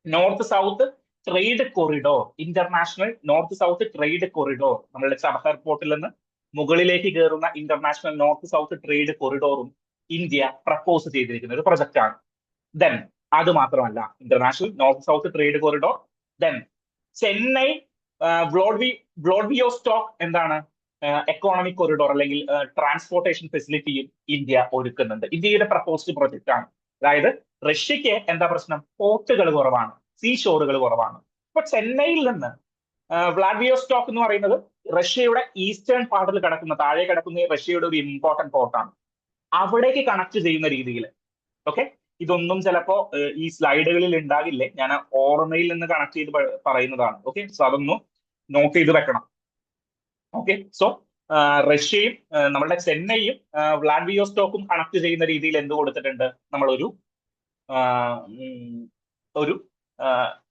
North south trade corridor, international north south trade corridor, നമ്മളുടെ ചബഹർ പോർട്ടിൽ നിന്ന് മുകളിലേക്ക് കയറുന്ന ഇന്റർനാഷണൽ നോർത്ത് സൗത്ത് ട്രേഡ് കൊറിഡോറും ഇന്ത്യ പ്രപ്പോസ് ചെയ്തിരിക്കുന്ന ഒരു പ്രൊജക്റ്റ് ആണ്. ദെൻ അത് മാത്രമല്ല, international north south trade corridor, then Chennai Vladivostok എന്താണ് എക്കോണമിക് കൊറിഡോർ അല്ലെങ്കിൽ ട്രാൻസ്പോർട്ടേഷൻ ഫെസിലിറ്റിയും ഇന്ത്യ ഒരുക്കുന്നുണ്ട്. ഇന്ത്യയുടെ പ്രപ്പോസ്ഡ് പ്രൊജക്റ്റ് ആണ്. അതായത് റഷ്യക്ക് എന്താ പ്രശ്നം? പോർട്ടുകൾ കുറവാണ്, സീ ഷോറുകൾ കുറവാണ്. ഇപ്പൊ ചെന്നൈയിൽ നിന്ന് വ്ളാഡിവോസ്റ്റോക്ക് എന്ന് പറയുന്നത് റഷ്യയുടെ ഈസ്റ്റേൺ പാർട്ടിൽ കിടക്കുന്ന, താഴെ കിടക്കുന്ന റഷ്യയുടെ ഒരു ഇമ്പോർട്ടന്റ് പോർട്ടാണ്. അവിടേക്ക് കണക്ട് ചെയ്യുന്ന രീതിയിൽ, ഓക്കെ, ഇതൊന്നും ചിലപ്പോ ഈ സ്ലൈഡുകളിൽ ഉണ്ടാകില്ലേ, ഞാൻ ഓർമ്മയിൽ നിന്ന് കണക്ട് ചെയ്ത് പറയുന്നതാണ്. ഓക്കെ, സോ അതൊന്നും നോട്ട് ചെയ്ത് വെക്കണം. ഓക്കെ, സോ റഷ്യയും നമ്മളുടെ ചെന്നൈയും വ്ളാഡിവോസ്റ്റോക്കും കണക്ട് ചെയ്യുന്ന രീതിയിൽ എന്ത് കൊടുത്തിട്ടുണ്ട്? നമ്മളൊരു ഒരു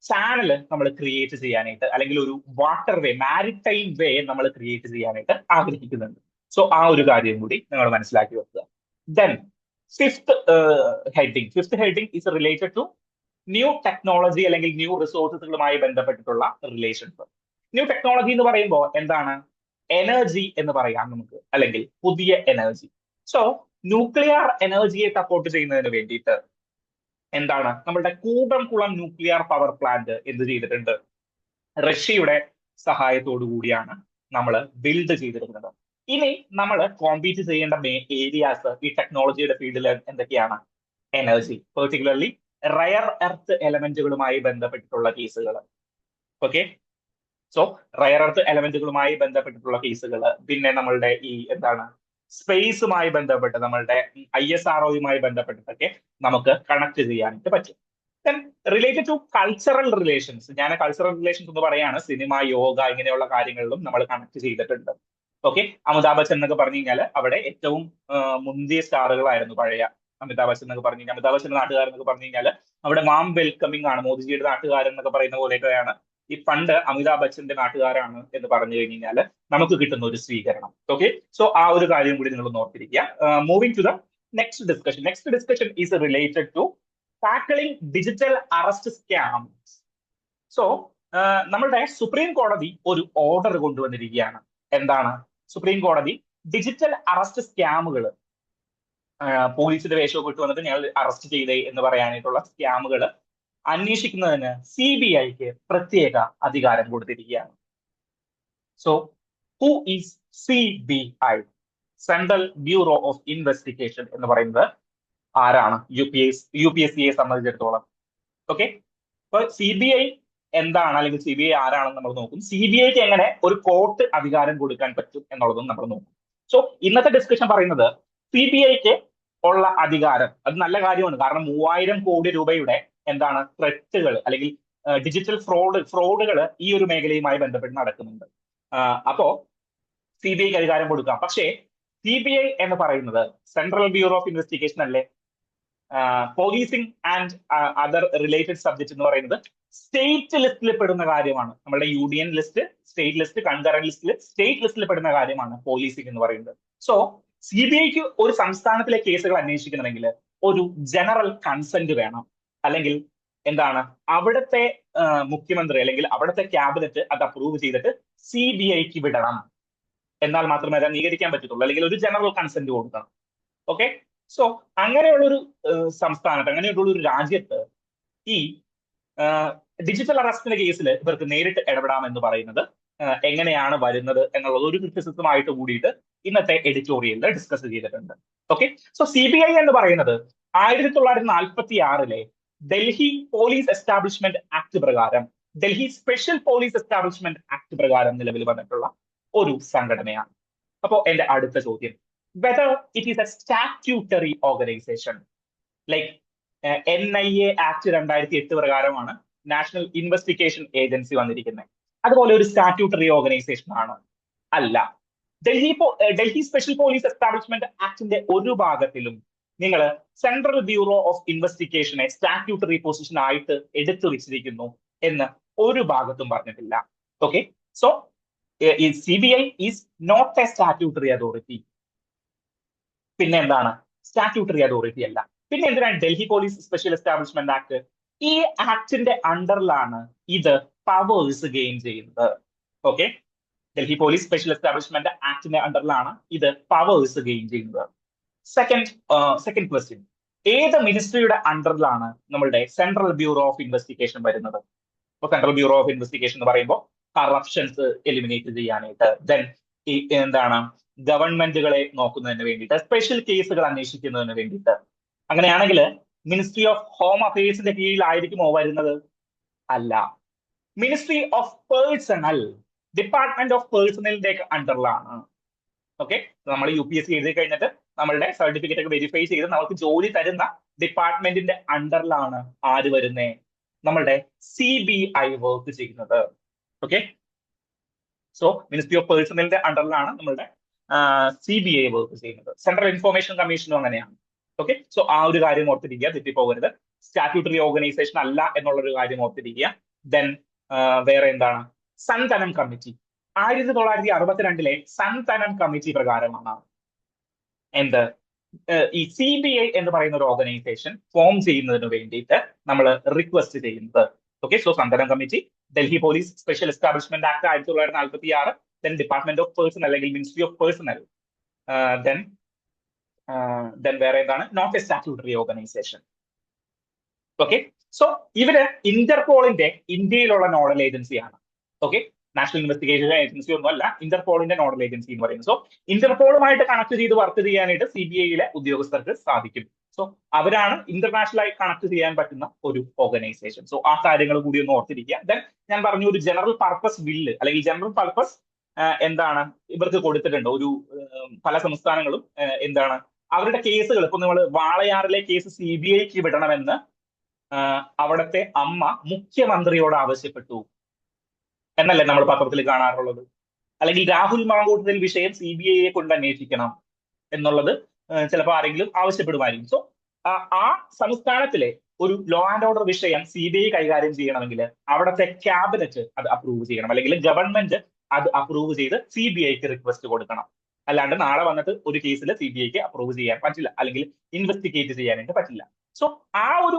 ചാനൽ നമ്മൾ ക്രിയേറ്റ് ചെയ്യാനായിട്ട്, അല്ലെങ്കിൽ ഒരു വാട്ടർ വേ, മാരിടൈം വേ നമ്മൾ ക്രിയേറ്റ് ചെയ്യാനായിട്ട് ആഗ്രഹിക്കുന്നുണ്ട്. സോ ആ ഒരു കാര്യം കൂടി നിങ്ങൾ മനസ്സിലാക്കി വെക്കുക. Then fifth heading is related to new technology അല്ലെങ്കിൽ ന്യൂ റിസോഴ്സസുകളുമായി ബന്ധപ്പെട്ടിട്ടുള്ള റിലേഷൻസ്. ന്യൂ ടെക്നോളജി എന്ന് പറയുമ്പോൾ എന്താണ്? എനർജി എന്ന് പറയാം നമുക്ക്, അല്ലെങ്കിൽ പുതിയ എനർജി. സോ ന്യൂക്ലിയർ എനർജിയെ സപ്പോർട്ട് ചെയ്യുന്നതിന് വേണ്ടിയിട്ട് എന്താണ്, നമ്മളുടെ കൂടംകുളം ന്യൂക്ലിയർ പവർ പ്ലാന്റ് എന്ത് ചെയ്തിട്ടുണ്ട്? റഷ്യയുടെ സഹായത്തോടു കൂടിയാണ് നമ്മൾ ബിൽഡ് ചെയ്തിരിക്കുന്നത്. ഇനി നമ്മൾ കോമ്പീറ്റ് ചെയ്യേണ്ട ഏരിയാസ് ഈ ടെക്നോളജിയുടെ ഫീൽഡിൽ എന്തൊക്കെയാണ്? എനർജി, പെർട്ടിക്കുലർലി റയർ എർത്ത് എലമെന്റുകളുമായി ബന്ധപ്പെട്ടിട്ടുള്ള കേസുകൾ. ഓക്കെ, സോ റയർ എർത്ത് എലമെന്റുകളുമായി ബന്ധപ്പെട്ടിട്ടുള്ള കേസുകൾ, പിന്നെ നമ്മളുടെ ഈ എന്താണ് സ്പേസുമായി ബന്ധപ്പെട്ട്, നമ്മളുടെ ISROയുമായി ബന്ധപ്പെട്ടിട്ടൊക്കെ നമുക്ക് കണക്ട് ചെയ്യാനായിട്ട് പറ്റും. Then related to cultural relations, ഞാൻ കൾച്ചറൽ റിലേഷൻസ് എന്ന് പറയാണ്, സിനിമ, യോഗ, ഇങ്ങനെയുള്ള കാര്യങ്ങളിലും നമ്മൾ കണക്ട് ചെയ്തിട്ടുണ്ട്. ഓക്കെ, അമിതാഭ് ബച്ചൻ എന്നൊക്കെ പറഞ്ഞു കഴിഞ്ഞാൽ അവിടെ ഏറ്റവും മുന്തിയ സ്റ്റാറുകളായിരുന്നു പഴയ. അമിതാഭ് ബച്ചൻ എന്നൊക്കെ പറഞ്ഞു കഴിഞ്ഞാൽ, അമിതാഭ് ബച്ചന്റെ നാട്ടുകാരൻ എന്നൊക്കെ പറഞ്ഞു കഴിഞ്ഞാൽ അവിടെ വാം വെൽക്കമിംഗ് ആണ്. മോദിജിയുടെ നാട്ടുകാരൻ എന്നൊക്കെ പറയുന്ന പോലെയൊക്കെയാണ് ഈ പണ്ട് അമിതാഭ് ബച്ചന്റെ നാട്ടുകാരാണ് എന്ന് പറഞ്ഞു കഴിഞ്ഞാൽ നമുക്ക് കിട്ടുന്ന ഒരു സ്വീകരണം. ഓക്കെ, സോ ആ ഒരു കാര്യം കൂടി നിങ്ങൾ ഓർത്തിരിക്കുക. Moving to the next discussion is related to tackling digital arrest scams. So നമ്മളുടെ സുപ്രീം കോടതി ഒരു ഓർഡർ കൊണ്ടുവന്നിരിക്കുകയാണ്. എന്താണ്? സുപ്രീം കോടതി ഡിജിറ്റൽ അറസ്റ്റ് സ്കാമുകൾ, പോലീസിന്റെ വേഷമൊക്കെ ഇട്ട് വന്നിട്ട് ഞങ്ങൾ അറസ്റ്റ് ചെയ്തേ എന്ന് പറയാനായിട്ടുള്ള സ്കാമുകൾ അന്വേഷിക്കുന്നതിന് CBIക്ക് പ്രത്യേക അധികാരം കൊടുത്തിരിക്കുകയാണ്. So who is CBI? Central bureau of investigation എന്ന് പറയുന്നത് ആരാണ്? UPSCയെ സംബന്ധിച്ചിടത്തോളം. ഓക്കെ, അപ്പൊ CBI എന്താണ്, അല്ലെങ്കിൽ CBI ആരാണെന്ന് നമ്മൾ നോക്കും. CBIക്ക് എങ്ങനെ ഒരു കോർട്ട് അധികാരം കൊടുക്കാൻ പറ്റും എന്നുള്ളതും നമ്മൾ നോക്കും. സോ ഇന്നത്തെ ഡിസ്കഷൻ പറയുന്നത് CBIക്ക് ഉള്ള അധികാരം, അത് നല്ല കാര്യമാണ്. കാരണം 3000 കോടി രൂപയുടെ എന്താണ് ത്രെറ്റുകൾ അല്ലെങ്കിൽ ഡിജിറ്റൽ ഫ്രോഡുകൾ ഈ ഒരു മേഖലയുമായി ബന്ധപ്പെട്ട് നടക്കുന്നുണ്ട്. അപ്പോ CBIക്ക് അധികാരം കൊടുക്കാം. പക്ഷേ CBI എന്ന് പറയുന്നത് സെൻട്രൽ ബ്യൂറോ ഓഫ് ഇൻവെസ്റ്റിഗേഷൻ അല്ലേ? Policing and other related subject എന്ന് പറയുന്നത് സ്റ്റേറ്റ് ലിസ്റ്റിൽ പെടുന്ന കാര്യമാണ്. നമ്മുടെ union list, state list, concurrent ലിസ്റ്റിൽ സ്റ്റേറ്റ് ലിസ്റ്റിൽ പെടുന്ന കാര്യമാണ് പോലീസിംഗ് എന്ന് പറയുന്നത്. സോ CBIക്ക് ഒരു സംസ്ഥാനത്തിലെ കേസുകൾ അന്വേഷിക്കണമെങ്കിൽ ഒരു ജനറൽ കൺസെന്റ് വേണം, അല്ലെങ്കിൽ എന്താണ് അവിടുത്തെ മുഖ്യമന്ത്രി അല്ലെങ്കിൽ അവിടുത്തെ ക്യാബിനറ്റ് അത് അപ്രൂവ് ചെയ്തിട്ട് CBIക്ക് വിടണം. എന്നാൽ മാത്രമേ അത് അംഗീകരിക്കാൻ പറ്റത്തുള്ളൂ, അല്ലെങ്കിൽ ഒരു ജനറൽ കൺസെന്റ് കൊടുക്കണം. ഓക്കെ, സോ അങ്ങനെയുള്ളൊരു സംസ്ഥാനത്ത്, അങ്ങനെയുള്ളൊരു രാജ്യത്ത് ഈ ഡിജിറ്റൽ അറസ്റ്റിന്റെ കേസിൽ ഇവർക്ക് നേരിട്ട് ഇടപെടാമെന്ന് പറയുന്നത് എങ്ങനെയാണ് വരുന്നത് എന്നുള്ളത് ഒരു ക്രിറ്റിസിസമായിട്ട് കൂടിയിട്ട് ഇന്നത്തെ എഡിറ്റോറിയലിൽ ഡിസ്കസ് ചെയ്തിട്ടുണ്ട്. ഓക്കെ, സോ CBI എന്ന് പറയുന്നത് 1946 ഡൽഹി പോലീസ് എസ്റ്റാബ്ലിഷ്മെന്റ് ആക്ട് പ്രകാരം, Delhi special police establishment act പ്രകാരം നിലവിൽ വന്നിട്ടുള്ള ഒരു സംഘടനയാണ്. അപ്പോ എന്റെ അടുത്ത ചോദ്യം, whether it is A statutory organisation like NIA act 2008 പ്രകാരമാണ് നാഷണൽ ഇൻവെസ്റ്റിഗേഷൻ ഏജൻസി വന്നിരിക്കുന്നത്. അതുപോലെ ഒരു സ്റ്റാറ്റ്യൂട്ടറി ഓർഗനൈസേഷൻ ആണ്? അല്ല. ഡൽഹി സ്പെഷ്യൽ പോലീസ് എസ്റ്റാബ്ലിഷ്മെന്റ് ആക്ടിന്റെ ഒരു ഭാഗത്തിലും നിങ്ങൾ സെൻട്രൽ ബ്യൂറോ ഓഫ് ഇൻവെസ്റ്റിഗേഷനെ സ്റ്റാറ്റ്യൂട്ടറി പൊസിഷൻ ആയിട്ട് എടുത്തു വെച്ചിരിക്കുന്നു എന്ന് ഒരു ഭാഗത്തും പറഞ്ഞിട്ടില്ല. Okay, so CBI is not a statutory authority. പിന്നെ എന്താണ്? സ്റ്റാറ്റ്യൂട്ടറി അതോറിറ്റി അല്ല. പിന്നെ എന്തിനാണ് Delhi police special establishment act? ഈ ആക്ടിന്റെ അണ്ടറിലാണ് ഇത് പവേഴ്സ് ഗെയിൻ ചെയ്യുന്നത്. Okay, Delhi police special establishment ആക്ടിന്റെ അണ്ടറിലാണ് ഇത് പവേഴ്സ് ഗെയിൻ ചെയ്യുന്നത്. സെക്കൻഡ് ക്വസ്റ്റ്യൻ, ഏത് മിനിസ്ട്രിയുടെ അണ്ടറിലാണ് നമ്മളുടെ സെൻട്രൽ ബ്യൂറോ ഓഫ് ഇൻവെസ്റ്റിഗേഷൻ വരുന്നത്? ഇപ്പൊ സെൻട്രൽ ബ്യൂറോ ഓഫ് ഇൻവെസ്റ്റിഗേഷൻ എന്ന് പറയുമ്പോൾ കറപ്ഷൻസ് എലിമിനേറ്റ് ചെയ്യാനായിട്ട്, ദെൻ എന്താണ് ഗവൺമെന്റുകളെ നോക്കുന്നതിന് വേണ്ടിയിട്ട്, സ്പെഷ്യൽ കേസുകൾ അന്വേഷിക്കുന്നതിന് വേണ്ടിയിട്ട്. അങ്ങനെയാണെങ്കിൽ മിനിസ്ട്രി ഓഫ് ഹോം അഫയേഴ്സിന്റെ കീഴിലായിരിക്കുമോ വരുന്നത്? അല്ല. Ministry of personnel, department of പേഴ്സണലിന്റെ അണ്ടറിലാണ്. ഓക്കെ, നമ്മൾ UPSC എഴുതി കഴിഞ്ഞിട്ട് നമ്മളുടെ സർട്ടിഫിക്കറ്റ് ഒക്കെ വെരിഫൈ ചെയ്ത് നമുക്ക് ജോലി തരുന്ന ഡിപ്പാർട്ട്മെന്റിന്റെ അണ്ടറിലാണ് ആര് വരുന്നേ? നമ്മളുടെ CBI വർക്ക് ചെയ്യുന്നത്. ഓക്കെ, സോ മിനിസ്ട്രി ഓഫ് പേഴ്സണലിന്റെ അണ്ടറിലാണ് നമ്മളുടെ CBI വർക്ക് ചെയ്യുന്നത്. സെൻട്രൽ ഇൻഫോർമേഷൻ കമ്മീഷനും അങ്ങനെയാണ്. ഓക്കെ, സോ ആ ഒരു കാര്യം ഓർത്തിരിക്കുക, തെറ്റിപ്പോകരുത്. സ്റ്റാറ്റ്യൂട്ടറി ഓർഗനൈസേഷൻ അല്ല എന്നുള്ളൊരു കാര്യം ഓർത്തിരിക്കുക. ദെൻ വേറെ എന്താണ്? സൻതനം കമ്മിറ്റി 1962 സൻതനം കമ്മിറ്റി പ്രകാരമാണ് എന്ത് ഈ CBI എന്ന് പറയുന്ന ഒരു ഓർഗനൈസേഷൻ ഫോം ചെയ്യുന്നതിന് വേണ്ടിയിട്ട് നമ്മൾ റിക്വസ്റ്റ് ചെയ്യുന്നത്. Okay, so Santhanam committee, Delhi police special establishment act 1946, then department of personnel അല്ലെങ്കിൽ മിനിസ്ട്രി ഓഫ് പേഴ്സണൽ, ദെൻ വേറെ എന്താണ്? Not a statutory organisation. Okay, so ഇവര് ഇന്റർപോളിന്റെ ഇന്ത്യയിലുള്ള നോഡൽ ഏജൻസിയാണ്. ഓക്കെ, നാഷണൽ ഇൻവെസ്റ്റിഗേഷൻ ഏജൻസി ഒന്നും അല്ല, ഇന്റർപോളിന്റെ നോഡൽ ഏജൻസി എന്ന് പറയുന്നത്. സോ ഇന്റർപോളുമായിട്ട് കണക്ട് ചെയ്ത് വർക്ക് ചെയ്യാനായിട്ട് CBIയിലെ ഉദ്യോഗസ്ഥർക്ക് സാധിക്കും. സോ അവരാണ് ഇന്റർനാഷണലായി കണക്ട് ചെയ്യാൻ പറ്റുന്ന ഒരു ഓർഗനൈസേഷൻ. സോ ആ കാര്യങ്ങൾ കൂടി ഒന്ന് ഓർത്തിരിക്കുക. ദെൻ ഞാൻ പറഞ്ഞു, ഒരു ജനറൽ പർപ്പസ് ബില്ല് അല്ലെങ്കിൽ ജനറൽ പർപ്പസ് എന്താണ് ഇവർക്ക് കൊടുത്തിട്ടുണ്ട്. ഒരു പല സംസ്ഥാനങ്ങളും എന്താണ് അവരുടെ കേസുകൾ, ഇപ്പൊ നമ്മൾ വാളയാറിലെ കേസ് CBIക്ക് വിടണമെന്ന് അവിടുത്തെ അമ്മ മുഖ്യമന്ത്രിയോട് ആവശ്യപ്പെട്ടു എന്നല്ലേ നമ്മൾ പത്രത്തിൽ കാണാറുള്ളത്. അല്ലെങ്കിൽ രാഹുൽ മാങ്കൂട്ടത്തിൽ വിഷയം CBIയെ കൊണ്ട് അന്വേഷിക്കണം എന്നുള്ളത് ചിലപ്പോൾ ആരെങ്കിലും ആവശ്യപ്പെടുമായിരിക്കും. സോ ആ സംസ്ഥാനത്തിലെ ഒരു ലോ ആൻഡ് ഓർഡർ വിഷയം CBI കൈകാര്യം ചെയ്യണമെങ്കിൽ അവിടുത്തെ ക്യാബിനറ്റ് അത് അപ്രൂവ് ചെയ്യണം, അല്ലെങ്കിൽ ഗവൺമെന്റ് അത് അപ്രൂവ് ചെയ്ത് CBIക്ക് റിക്വസ്റ്റ് കൊടുക്കണം. അല്ലാണ്ട് നാളെ വന്നിട്ട് ഒരു കേസിൽ CBIക്ക് അപ്രൂവ് ചെയ്യാൻ പറ്റില്ല, അല്ലെങ്കിൽ ഇൻവെസ്റ്റിഗേറ്റ് ചെയ്യാനായിട്ട് പറ്റില്ല. സോ ആ ഒരു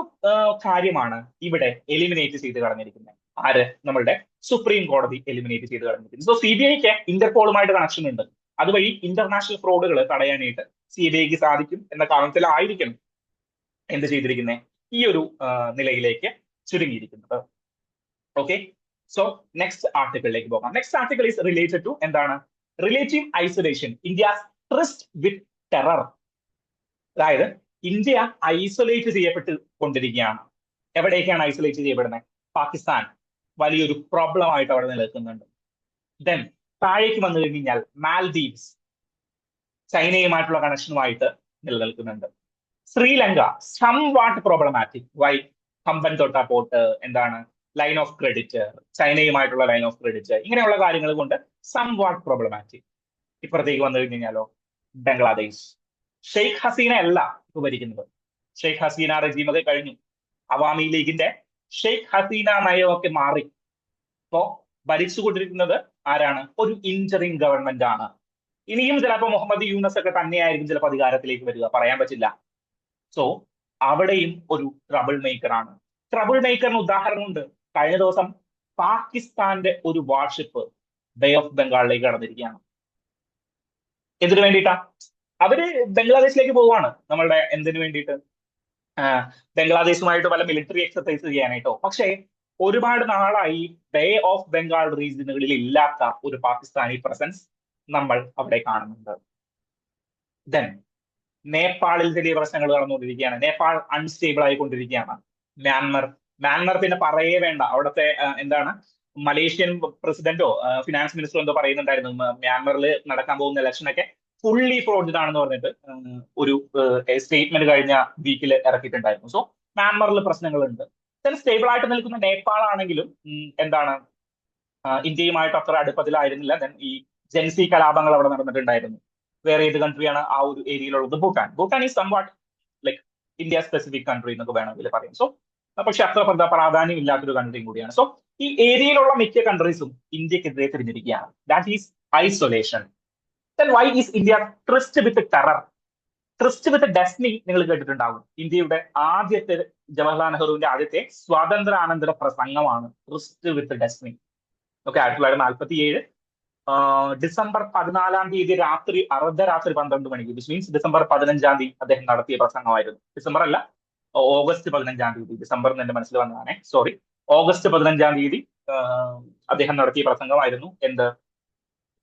കാര്യമാണ് ഇവിടെ എലിമിനേറ്റ് ചെയ്ത് കളഞ്ഞിരിക്കുന്നത്. ആര്? നമ്മളുടെ സുപ്രീം കോടതി എലിമിനേറ്റ് ചെയ്ത് കളഞ്ഞിരിക്കുന്നത്. സോ CBIക്ക് ഇന്റർപോളുമായിട്ട് കണക്ഷൻ ഉണ്ട്. അതുവഴി ഇന്റർനാഷണൽ ഫ്രോഡുകൾ തടയാനായിട്ട് CBIക്ക് സാധിക്കും എന്ന കാരണത്തിലായിരിക്കണം എന്ത് ചെയ്തിരിക്കുന്നത്, ഈ ഒരു നിലയിലേക്ക് ചുരുങ്ങിയിരിക്കുന്നത്. ഓക്കെ, സോ നെക്സ്റ്റ് ആർട്ടിക്കിളിലേക്ക് പോകാം. Next article is related to എന്താണ്? Relative isolation, India's tryst with terror. അതായത് ഇന്ത്യ ഐസൊലേറ്റ് ചെയ്യപ്പെട്ട് കൊണ്ടിരിക്കുകയാണ്. എവിടേക്കാണ് ഐസൊലേറ്റ് ചെയ്യപ്പെടുന്നത്? പാകിസ്ഥാൻ വലിയൊരു പ്രോബ്ലം ആയിട്ട് അവിടെ നിലനിൽക്കുന്നുണ്ട്. ദെൻ താഴേക്ക് വന്നു കഴിഞ്ഞാൽ മാൽദീവ്സ് ചൈനയുമായിട്ടുള്ള കണക്ഷനുമായിട്ട് നിലനിൽക്കുന്നുണ്ട്. Sri Lanka somewhat problematic. Why? Hambantota port, എന്താണ് ലൈൻ ഓഫ് ക്രെഡിറ്റ്, ചൈനയുമായിട്ടുള്ള ലൈൻ ഓഫ് ക്രെഡിറ്റ്, ഇങ്ങനെയുള്ള കാര്യങ്ങൾ കൊണ്ട് സം വാട്ട് പ്രോബ്ലമാറ്റിക്. ഇപ്പുറത്തേക്ക് വന്നു കഴിഞ്ഞാലോ ബംഗ്ലാദേശ്. ഷെയ്ഖ് ഹസീന അല്ല ഇപ്പൊ ഭരിക്കുന്നത്. ഷെയ്ഖ് ഹസീന റെജീമൊക്കെ കഴിഞ്ഞു. അവാമി ലീഗിന്റെ ഷെയ്ഖ് ഹസീന നയമൊക്കെ മാറി. ഇപ്പോ ഭരിച്ചുകൊണ്ടിരിക്കുന്നത് ആരാണ്? ഒരു ഇന്ററിം ഗവൺമെന്റ് ആണ്. ഇനിയും ചിലപ്പോൾ മുഹമ്മദ് യൂനസ് ഒക്കെ തന്നെയായിരിക്കും ചിലപ്പോൾ അധികാരത്തിലേക്ക് വരിക, പറയാൻ പറ്റില്ല. സോ അവിടെയും ഒരു ട്രബിൾ മേക്കർ ആണ്. ട്രബിൾ മേക്കറിന് ഉദാഹരണമുണ്ട്. കഴിഞ്ഞ ദിവസം പാകിസ്ഥാന്റെ ഒരു വാർഷിപ്പ് ബേ ഓഫ് ബംഗാളിലേക്ക് കടന്നിരിക്കുകയാണ്. എന്തിനു വേണ്ടിയിട്ടാ? അവര് ബംഗ്ലാദേശിലേക്ക് പോവാണ്. നമ്മളുടെ എന്തിനു വേണ്ടിയിട്ട്? ബംഗ്ലാദേശുമായിട്ട് പല മിലിറ്ററി എക്സർസൈസ് ചെയ്യാനായിട്ടോ. പക്ഷേ ഒരുപാട് നാളായി ബേ ഓഫ് ബംഗാൾ റീജിയനുകളിൽ ഇല്ലാത്ത ഒരു പാകിസ്ഥാനി പ്രസൻസ് നമ്മൾ അവിടെ കാണുന്നുണ്ട്. ദെൻ നേപ്പാളിൽ വലിയ പ്രശ്നങ്ങൾ നടന്നുകൊണ്ടിരിക്കുകയാണ്. നേപ്പാൾ അൺസ്റ്റേബിൾ ആയിക്കൊണ്ടിരിക്കുകയാണ്. മ്യാൻമർ മ്യാൻമർ പിന്നെ പറയേ വേണ്ട. അവിടുത്തെ എന്താണ് മലേഷ്യൻ പ്രസിഡന്റോ ഫിനാൻസ് മിനിസ്റ്ററോ എന്തോ പറയുന്നുണ്ടായിരുന്നു, മ്യാൻമറിൽ നടക്കാൻ പോകുന്ന ഇലക്ഷനൊക്കെ ഫുള്ളി ഫ്രോഡഡ് ആണെന്ന് പറഞ്ഞിട്ട് ഒരു സ്റ്റേറ്റ്മെന്റ് കഴിഞ്ഞ വീക്കിൽ ഇറക്കിയിട്ടുണ്ടായിരുന്നു. സോ മ്യാൻമറിൽ പ്രശ്നങ്ങളുണ്ട്. സ്റ്റേബിൾ ആയിട്ട് നിൽക്കുന്ന നേപ്പാൾ ആണെങ്കിലും എന്താണ് ഇന്ത്യയുമായിട്ട് അത്ര അടുപ്പത്തിലായിരുന്നില്ല. ദെൻ ഈ ജെൻസി കലാപങ്ങൾ അവിടെ നടന്നിട്ടുണ്ടായിരുന്നു. വേറെ ഏത് കൺട്രിയാണ് ആ ഒരു ഏരിയയിലുള്ളത്? Bhutan. Bhutan is somewhat like India specific country എന്നൊക്കെ വേണമെങ്കിൽ പറയും. സോ പക്ഷെ അത്ര പ്രാധാന്യം ഇല്ലാത്തൊരു കൺട്രിയും കൂടിയാണ്. സോ ഈ ഏരിയയിലുള്ള മിക്ക കൺട്രീസും ഇന്ത്യക്കെതിരെ തിരിഞ്ഞിരിക്കുകയാണ്. That is isolation. Then why is India tryst with terror? Tryst with destiny നിങ്ങൾ കേട്ടിട്ടുണ്ടാവും. ഇന്ത്യയുടെ ആദ്യത്തെ, ജവഹർലാൽ നെഹ്റുവിന്റെ ആദ്യത്തെ സ്വാതന്ത്ര്യാനന്തര പ്രസംഗമാണ് tryst with destiny. Okay, 1947 December 14 രാത്രി അർദ്ധരാത്രി 12 മണിക്ക്, വിച്ച് മീൻസ് ഡിസംബർ 15 അദ്ദേഹം നടത്തിയ പ്രസംഗമായിരുന്നു. ഡിസംബർ അല്ല, ഓഗസ്റ്റ് 15. ഡിസംബർ എന്ന് എന്റെ മനസ്സിൽ വന്നതാണേ, സോറി. ഓഗസ്റ്റ് 15 അദ്ദേഹം നടത്തിയ പ്രസംഗമായിരുന്നു എന്ത്?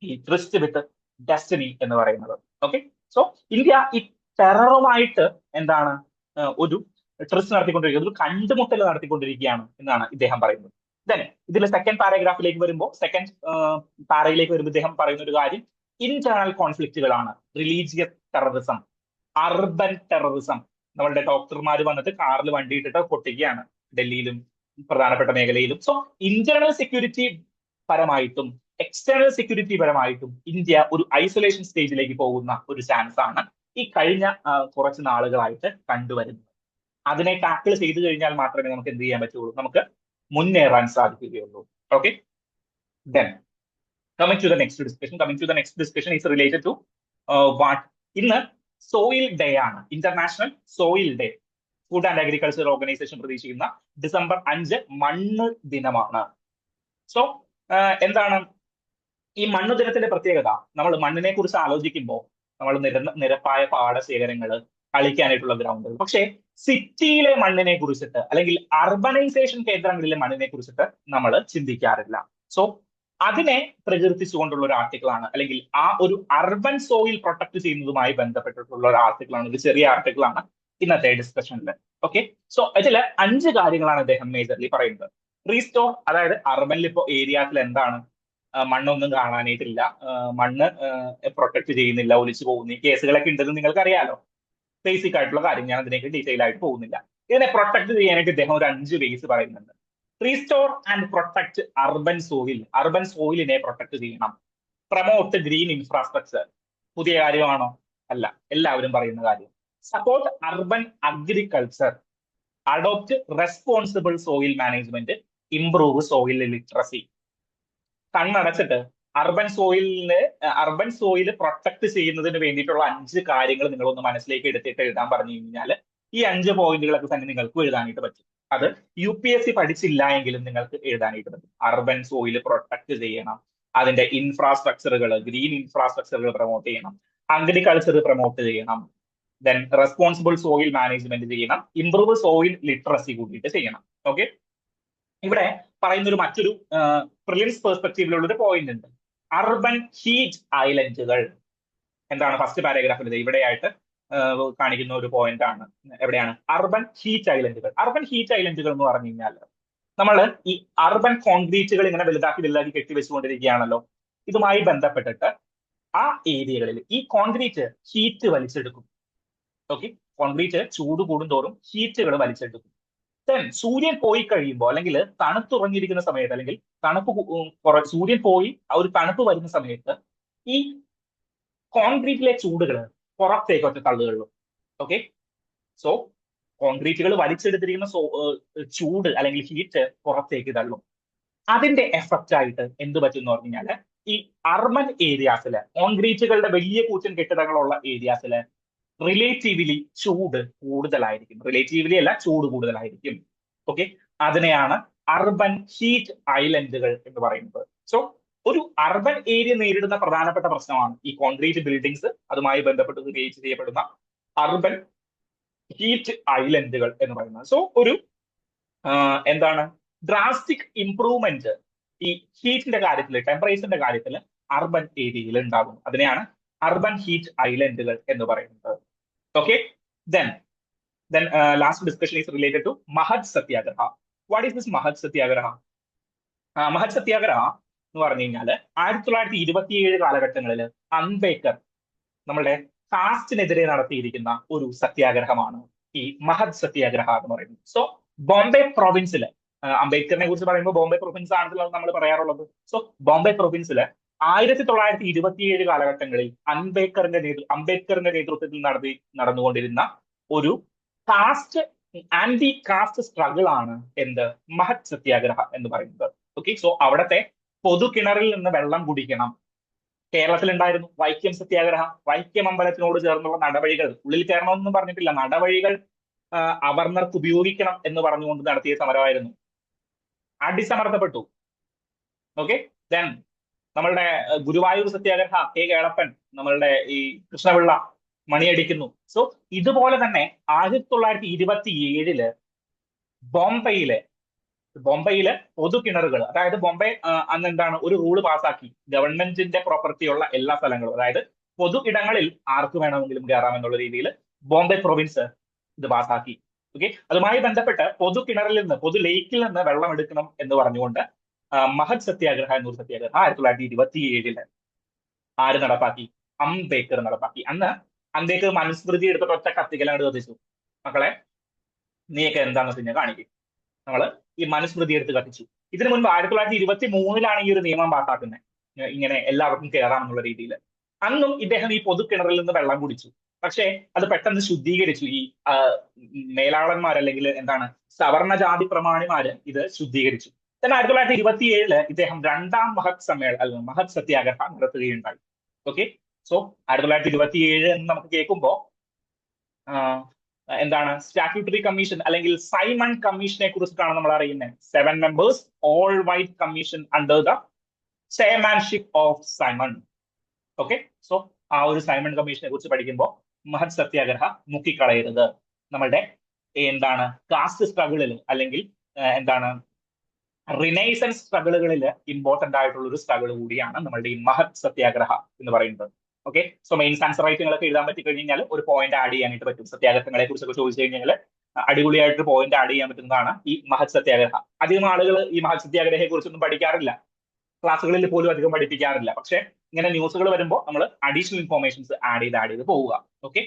ഈ ട്രിസ്റ്റ് വിത്ത് ഡെസ്റ്റിനി എന്ന് പറയുന്നത്. ഓക്കെ, സോ ഇന്ത്യ ഈ ടെററുമായിട്ട് എന്താണ് ഒരു ട്രിസ്റ്റ് നടത്തിക്കൊണ്ടിരിക്കുന്നത്, ഒരു കണ്ടുമുട്ടൽ നടത്തിക്കൊണ്ടിരിക്കുകയാണ് എന്നാണ് ഇദ്ദേഹം പറയുന്നത്. ദെൻ ഇതിൽ സെക്കൻഡ് പാരഗ്രാഫിലേക്ക് വരുമ്പോൾ, സെക്കൻഡ് പാരയിലേക്ക് വരുമ്പോൾ ഇദ്ദേഹം പറയുന്ന ഒരു കാര്യം ഇന്റേണൽ കോൺഫ്ലിക്റ്റുകളാണ്. Religious terrorism, urban terrorism. നമ്മളുടെ ഡോക്ടർമാർ വന്നിട്ട് കാറിൽ വണ്ടി ഇട്ടിട്ട് പൊട്ടിക്കുകയാണ് ഡൽഹിയിലും പ്രധാനപ്പെട്ട മേഖലയിലും. സോ ഇന്റേണൽ സെക്യൂരിറ്റി പരമായിട്ടും എക്സ്റ്റേണൽ സെക്യൂരിറ്റി പരമായിട്ടും ഇന്ത്യ ഒരു ഐസൊലേഷൻ സ്റ്റേജിലേക്ക് പോകുന്ന ഒരു ചാൻസ് ആണ് ഈ കഴിഞ്ഞ കുറച്ച് നാളുകളായിട്ട് കണ്ടുവരുന്നത്. അതിനെ ടാക്കിൾ ചെയ്തു കഴിഞ്ഞാൽ മാത്രമേ നമുക്ക് എന്ത് ചെയ്യാൻ പറ്റുള്ളൂ? നമുക്ക് മുന്നേറാൻ സാധിക്കുകയുള്ളൂ. Okay, then coming to the next discussion is related to what. ഇന്ന് സോയിൽ ഡേ ആണ്, international soil day. Food and agriculture organisation പ്രതീക്ഷിക്കുന്ന ഡിസംബർ 5 മണ്ണ് ദിനമാണ്. സോ എന്താണ് ഈ മണ്ണ് ദിനത്തിന്റെ പ്രത്യേകത? നമ്മൾ മണ്ണിനെ കുറിച്ച് ആലോചിക്കുമ്പോൾ നമ്മൾ നിരപ്പായ പാടശേഖരങ്ങൾ, കളിക്കാനായിട്ടുള്ള ഗ്രൗണ്ടുകൾ. പക്ഷേ സിറ്റിയിലെ മണ്ണിനെ കുറിച്ചിട്ട് അല്ലെങ്കിൽ അർബനൈസേഷൻ കേന്ദ്രങ്ങളിലെ മണ്ണിനെ കുറിച്ചിട്ട് നമ്മൾ ചിന്തിക്കാറില്ല. സോ അതിനെ പ്രകീർത്തിച്ചുകൊണ്ടുള്ള ഒരു ആർട്ടിക്കിളാണ്, അല്ലെങ്കിൽ ആ ഒരു അർബൻ സോയിൽ പ്രൊട്ടക്ട് ചെയ്യുന്നതുമായി ബന്ധപ്പെട്ടിട്ടുള്ള ഒരു ആർട്ടിക്കിളാണ്. ഒരു ചെറിയ ആർട്ടിക്കിളാണ് ഇന്നത്തെ ഡിസ്കഷനിൽ. ഓക്കെ, സോ ഇതില് 5 കാര്യങ്ങളാണ് അദ്ദേഹം മേജർലി പറയുന്നത്. റീസ്റ്റോർ, അതായത് അർബനിൽ ഇപ്പോൾ ഏരിയാസിൽ എന്താണ് മണ്ണൊന്നും കാണാനായിട്ടില്ല, മണ്ണ് പ്രൊട്ടക്ട് ചെയ്യുന്നില്ല, ഒലിച്ചു പോകുന്ന ഈ കേസുകളൊക്കെ ഉണ്ടെന്ന് നിങ്ങൾക്ക് അറിയാലോ. ബേസിക് ആയിട്ടുള്ള കാര്യം, ഞാൻ അതിലേക്ക് ഡീറ്റെയിൽ ആയിട്ട് പോകുന്നില്ല. ഇതിനെ പ്രൊട്ടക്ട് ചെയ്യാനായിട്ട് ഇദ്ദേഹം ഒരു 5 വേസ് പറയുന്നുണ്ട്. Restore and protect urban soil. Urban സോയിലിനെ പ്രൊട്ടക്ട് ചെയ്യണം. Promote green infrastructure. പുതിയ കാര്യമാണോ? അല്ല, എല്ലാവരും പറയുന്ന കാര്യം. Support urban agriculture. Adopt responsible soil management. Improve soil literacy. കണ്ണടച്ചിട്ട് അർബൻ സോയിൽ പ്രൊട്ടക്ട് ചെയ്യുന്നതിന് വേണ്ടിയിട്ടുള്ള 5 കാര്യങ്ങൾ നിങ്ങളൊന്ന് മനസ്സിലേക്ക് എടുത്തിട്ട് എഴുതാൻ പറഞ്ഞു കഴിഞ്ഞാൽ ഈ 5 പോയിന്റുകളൊക്കെ തന്നെ നിങ്ങൾക്ക് എഴുതാനായിട്ട് പറ്റും. അത് UPSC പഠിച്ചില്ല എങ്കിലും നിങ്ങൾക്ക് എഴുതാനായിട്ട് പറ്റും. അർബൻ സോയിൽ പ്രൊട്ടക്ട് ചെയ്യണം, അതിന്റെ ഇൻഫ്രാസ്ട്രക്ചറുകൾ, ഗ്രീൻ ഇൻഫ്രാസ്ട്രക്ചറുകൾ പ്രൊമോട്ട് ചെയ്യണം, അഗ്രികൾച്ചർ പ്രൊമോട്ട് ചെയ്യണം, ദെൻ റെസ്പോൺസിബിൾ സോയിൽ മാനേജ്മെന്റ് ചെയ്യണം, ഇംപ്രൂവ് സോയിൽ ലിറ്ററസി കൂടിയിട്ട് ചെയ്യണം. ഓക്കെ, ഇവിടെ പറയുന്ന ഒരു മറ്റൊരു പ്രിലിംസ് പെർസ്പെക്റ്റീവിലുള്ള ഒരു പോയിന്റ് ഉണ്ട്. അർബൻ ഹീറ്റ് ഐലൻഡുകൾ. എന്താണ് ഫസ്റ്റ് പാരഗ്രാഫിൽ ഇവിടെയായിട്ട് കാണിക്കുന്ന ഒരു പോയിന്റ് ആണ്. എവിടെയാണ്? അർബൻ ഹീറ്റ് ഐലൻഡുകൾ. അർബൻ ഹീറ്റ് ഐലൻഡുകൾ എന്ന് പറഞ്ഞു കഴിഞ്ഞാൽ നമ്മൾ ഈ അർബൻ കോൺക്രീറ്റുകൾ ഇങ്ങനെ വലുതാക്കി കെട്ടിവെച്ചുകൊണ്ടിരിക്കുകയാണല്ലോ. ഇതുമായി ബന്ധപ്പെട്ടിട്ട് ആ ഏരിയകളിൽ ഈ കോൺക്രീറ്റ് ഹീറ്റ് വലിച്ചെടുക്കും. ഓക്കെ, കോൺക്രീറ്റ് ചൂട് കൂടുന്തോറും ഹീറ്റുകൾ വലിച്ചെടുക്കും. സൂര്യൻ പോയി കഴിയുമ്പോൾ, അല്ലെങ്കിൽ തണുത്തുറങ്ങിയിരിക്കുന്ന സമയത്ത്, അല്ലെങ്കിൽ സൂര്യൻ പോയി ആ ഒരു തണുപ്പ് വരുന്ന സമയത്ത് ഈ കോൺക്രീറ്റിലെ ചൂടുകൾ പുറത്തേക്ക് ഒറ്റ തള്ളുകയുള്ളൂ. ഓക്കെ, സോ കോൺക്രീറ്റുകൾ വലിച്ചെടുത്തിരിക്കുന്ന ചൂട് അല്ലെങ്കിൽ ഹീറ്റ് പുറത്തേക്ക് തള്ളും. അതിന്റെ എഫക്റ്റ് ആയിട്ട് എന്ത് പറ്റും എന്ന് പറഞ്ഞു കഴിഞ്ഞാല് ഈ അർബൻ ഏരിയാസില്, കോൺക്രീറ്റുകളുടെ വലിയ കൂറ്റൻ കെട്ടിടങ്ങളുള്ള ഏരിയാസില് റിലേറ്റീവ്ലി ചൂട് കൂടുതലായിരിക്കും. റിലേറ്റീവ്ലി അല്ല, ചൂട് കൂടുതലായിരിക്കും. ഓക്കെ, അതിനെയാണ് അർബൻ ഹീറ്റ് ഐലൻഡുകൾ എന്ന് പറയുന്നത്. സോ ഒരു അർബൻ ഏരിയ നേരിടുന്ന പ്രധാനപ്പെട്ട പ്രശ്നമാണ് ഈ കോൺക്രീറ്റ് ബിൽഡിങ്സ്, അതുമായി ബന്ധപ്പെട്ട് ക്രിയേറ്റ് ചെയ്യപ്പെടുന്ന അർബൻ ഹീറ്റ് ഐലൻഡുകൾ എന്ന് പറയുന്നത്. സോ ഒരു എന്താണ് ഡ്രാസ്റ്റിക് ഇംപ്രൂവ്മെന്റ് ഈ ഹീറ്റിന്റെ കാര്യത്തിൽ, ടെമ്പറേച്ചറിന്റെ കാര്യത്തിൽ അർബൻ ഏരിയയിൽ ഉണ്ടാകും. അതിനെയാണ് അർബൻ ഹീറ്റ് ഐലൻഡുകൾ എന്ന് പറയുന്നത്. Okay, then last discussion is related to Mahad Satyagraha. What is this Mahad Satyagraha? മഹത് സത്യാഗ്രഹ എന്ന് പറഞ്ഞു കഴിഞ്ഞാല് 1927 കാലഘട്ടങ്ങളിൽ അംബേദ്കർ നമ്മളുടെ കാസ്റ്റിനെതിരെ നടത്തിയിരിക്കുന്ന ഒരു സത്യാഗ്രഹമാണ് ഈ മഹത് സത്യാഗ്രഹ എന്ന് പറയുന്നത്. സോ ബോംബെ പ്രൊവിൻസില്, അംബേദ്കറിനെ കുറിച്ച് പറയുമ്പോൾ ബോംബെ പ്രൊവിൻസ് ആണെന്നുള്ള നമ്മൾ പറയാറുള്ളത്. സോ ബോംബെ പ്രൊവിൻസില് 1927 കാലഘട്ടങ്ങളിൽ അംബേദ്കറിന്റെ നേതൃത്വത്തിൽ നടന്നുകൊണ്ടിരുന്ന ഒരു കാസ്റ്റ് ആന്റി കാസ്റ്റ് സ്ട്രഗിൾ ആണ് എന്ത് മഹത് സത്യാഗ്രഹ എന്ന് പറയുന്നത്. ഓക്കെ, സോ അവിടത്തെ പൊതു കിണറിൽ നിന്ന് വെള്ളം കുടിക്കണം. കേരളത്തിലുണ്ടായിരുന്നു വൈക്കം സത്യാഗ്രഹ. വൈക്കം അമ്പലത്തിനോട് ചേർന്നുള്ള നടവഴികൾ, ഉള്ളിൽ കയറണമെന്നും പറഞ്ഞിട്ടില്ല, നടവഴികൾ അവർണർക്ക് ഉപയോഗിക്കണം എന്ന് പറഞ്ഞുകൊണ്ട് നടത്തിയ സമരമായിരുന്നു. അടിച്ചമർത്തപ്പെട്ടു. ഓക്കെ, ദെൻ നമ്മളുടെ ഗുരുവായൂർ സത്യാഗ്രഹ, കെ കേളപ്പൻ, നമ്മളുടെ ഈ കൃഷ്ണപിള്ള മണിയടിക്കുന്നു. സോ ഇതുപോലെ തന്നെ 1927 ബോംബെയിലെ പൊതു കിണറുകൾ, അതായത് ബോംബെ അന്ന് എന്താണ് ഒരു റൂള് പാസ്സാക്കി, ഗവൺമെന്റിന്റെ പ്രോപ്പർട്ടിയുള്ള എല്ലാ സ്ഥലങ്ങളും, അതായത് പൊതു ഇടങ്ങളിൽ ആർക്ക് വേണമെങ്കിലും കയറാമെന്നുള്ള രീതിയിൽ ബോംബെ പ്രൊവിൻസ് ഇത് പാസ്സാക്കി. ഓക്കെ, അതുമായി ബന്ധപ്പെട്ട് പൊതു ലേക്കിൽ നിന്ന് വെള്ളം എടുക്കണം എന്ന് പറഞ്ഞുകൊണ്ട് മഹത് സത്യാഗ്രഹ എന്നൊരു സത്യാഗ്രഹം 1927 ആര് നടപ്പാക്കി? അംബേദ്കർ നടപ്പാക്കി. അന്ന് അംബേദ്കർ മനുസ്മൃതി എടുത്തിട്ട് ഒറ്റ കത്തിക്കലാണ്ട് കത്തിച്ചു. മക്കളെ, നീയൊക്കെ എന്താണെന്ന് വെച്ച് കഴിഞ്ഞാൽ കാണിക്കും. നമ്മള് ഈ മനുസ്മൃതി എടുത്ത് കത്തിച്ചു. ഇതിനു മുൻപ് 1923 ഈ ഒരു നിയമം പാസ്സാക്കുന്നത്, ഇങ്ങനെ എല്ലാവർക്കും കയറാമെന്നുള്ള രീതിയിൽ. അന്നും ഇദ്ദേഹം ഈ പൊതു കിണറിൽ നിന്ന് വെള്ളം കുടിച്ചു. പക്ഷേ അത് പെട്ടെന്ന് ശുദ്ധീകരിച്ചു. ഈ മേലാളന്മാർ, അല്ലെങ്കിൽ എന്താണ് സവർണ ജാതി പ്രമാണിമാര് ഇത് ശുദ്ധീകരിച്ചു. എന്നാൽ 1927 ഇദ്ദേഹം രണ്ടാം മഹത് സത്യാഗ്രഹം നടത്തുകയുണ്ടായി. ഓക്കെ, സോ 1927 എന്ന് നമുക്ക് കേൾക്കുമ്പോ എന്താണ് സ്റ്റാറ്റ്യൂട്ടറി കമ്മീഷൻ അല്ലെങ്കിൽ സൈമൺ കമ്മീഷനെ കുറിച്ചിട്ടാണ് നമ്മൾ അറിയുന്നത്. 7 members all white commission under the chairmanship of Simon. Okay, so ആ ഒരു സൈമൺ കമ്മീഷനെ കുറിച്ച് പഠിക്കുമ്പോൾ മഹത് സത്യാഗ്രഹ മുക്കിക്കളയരുത്. നമ്മളുടെ എന്താണ് കാസ്റ്റ് സ്ട്രഗിളിൽ, അല്ലെങ്കിൽ എന്താണ് റിനൈസൻസ് സ്ട്രഗിളുകളിൽ ഇമ്പോർട്ടന്റ് ആയിട്ടുള്ള ഒരു സ്ട്രഗിൾ കൂടിയാണ് നമ്മളുടെ ഈ മഹത് സത്യാഗ്രഹ എന്ന് പറയുന്നത്. ഓക്കെ, സോ മെയിൻസ് ആൻസർ റൈറ്റിങ്ങളൊക്കെ എഴുതാൻ പറ്റി കഴിഞ്ഞാൽ ഒരു പോയിന്റ് ആഡ് ചെയ്യാനായിട്ട് പറ്റും. സത്യാഗ്രഹങ്ങളെ കുറിച്ചൊക്കെ ചോദിച്ചു കഴിഞ്ഞാൽ അടിപൊളിയായിട്ട് പോയിന്റ് ആഡ് ചെയ്യാൻ പറ്റുന്നതാണ് ഈ മഹത് സത്യാഗ്രഹ. അധികം ആളുകൾ ഈ മഹത് സത്യാഗ്രഹയെ കുറിച്ചൊന്നും പഠിക്കാറില്ല, ക്ലാസ്സുകളിൽ പോലും അധികം പഠിപ്പിക്കാറില്ല. പക്ഷെ ഇങ്ങനെ ന്യൂസുകൾ വരുമ്പോൾ നമ്മൾ അഡീഷണൽ ഇൻഫോർമേഷൻസ് ആഡ് ചെയ്ത് പോവുക. ഓക്കെ,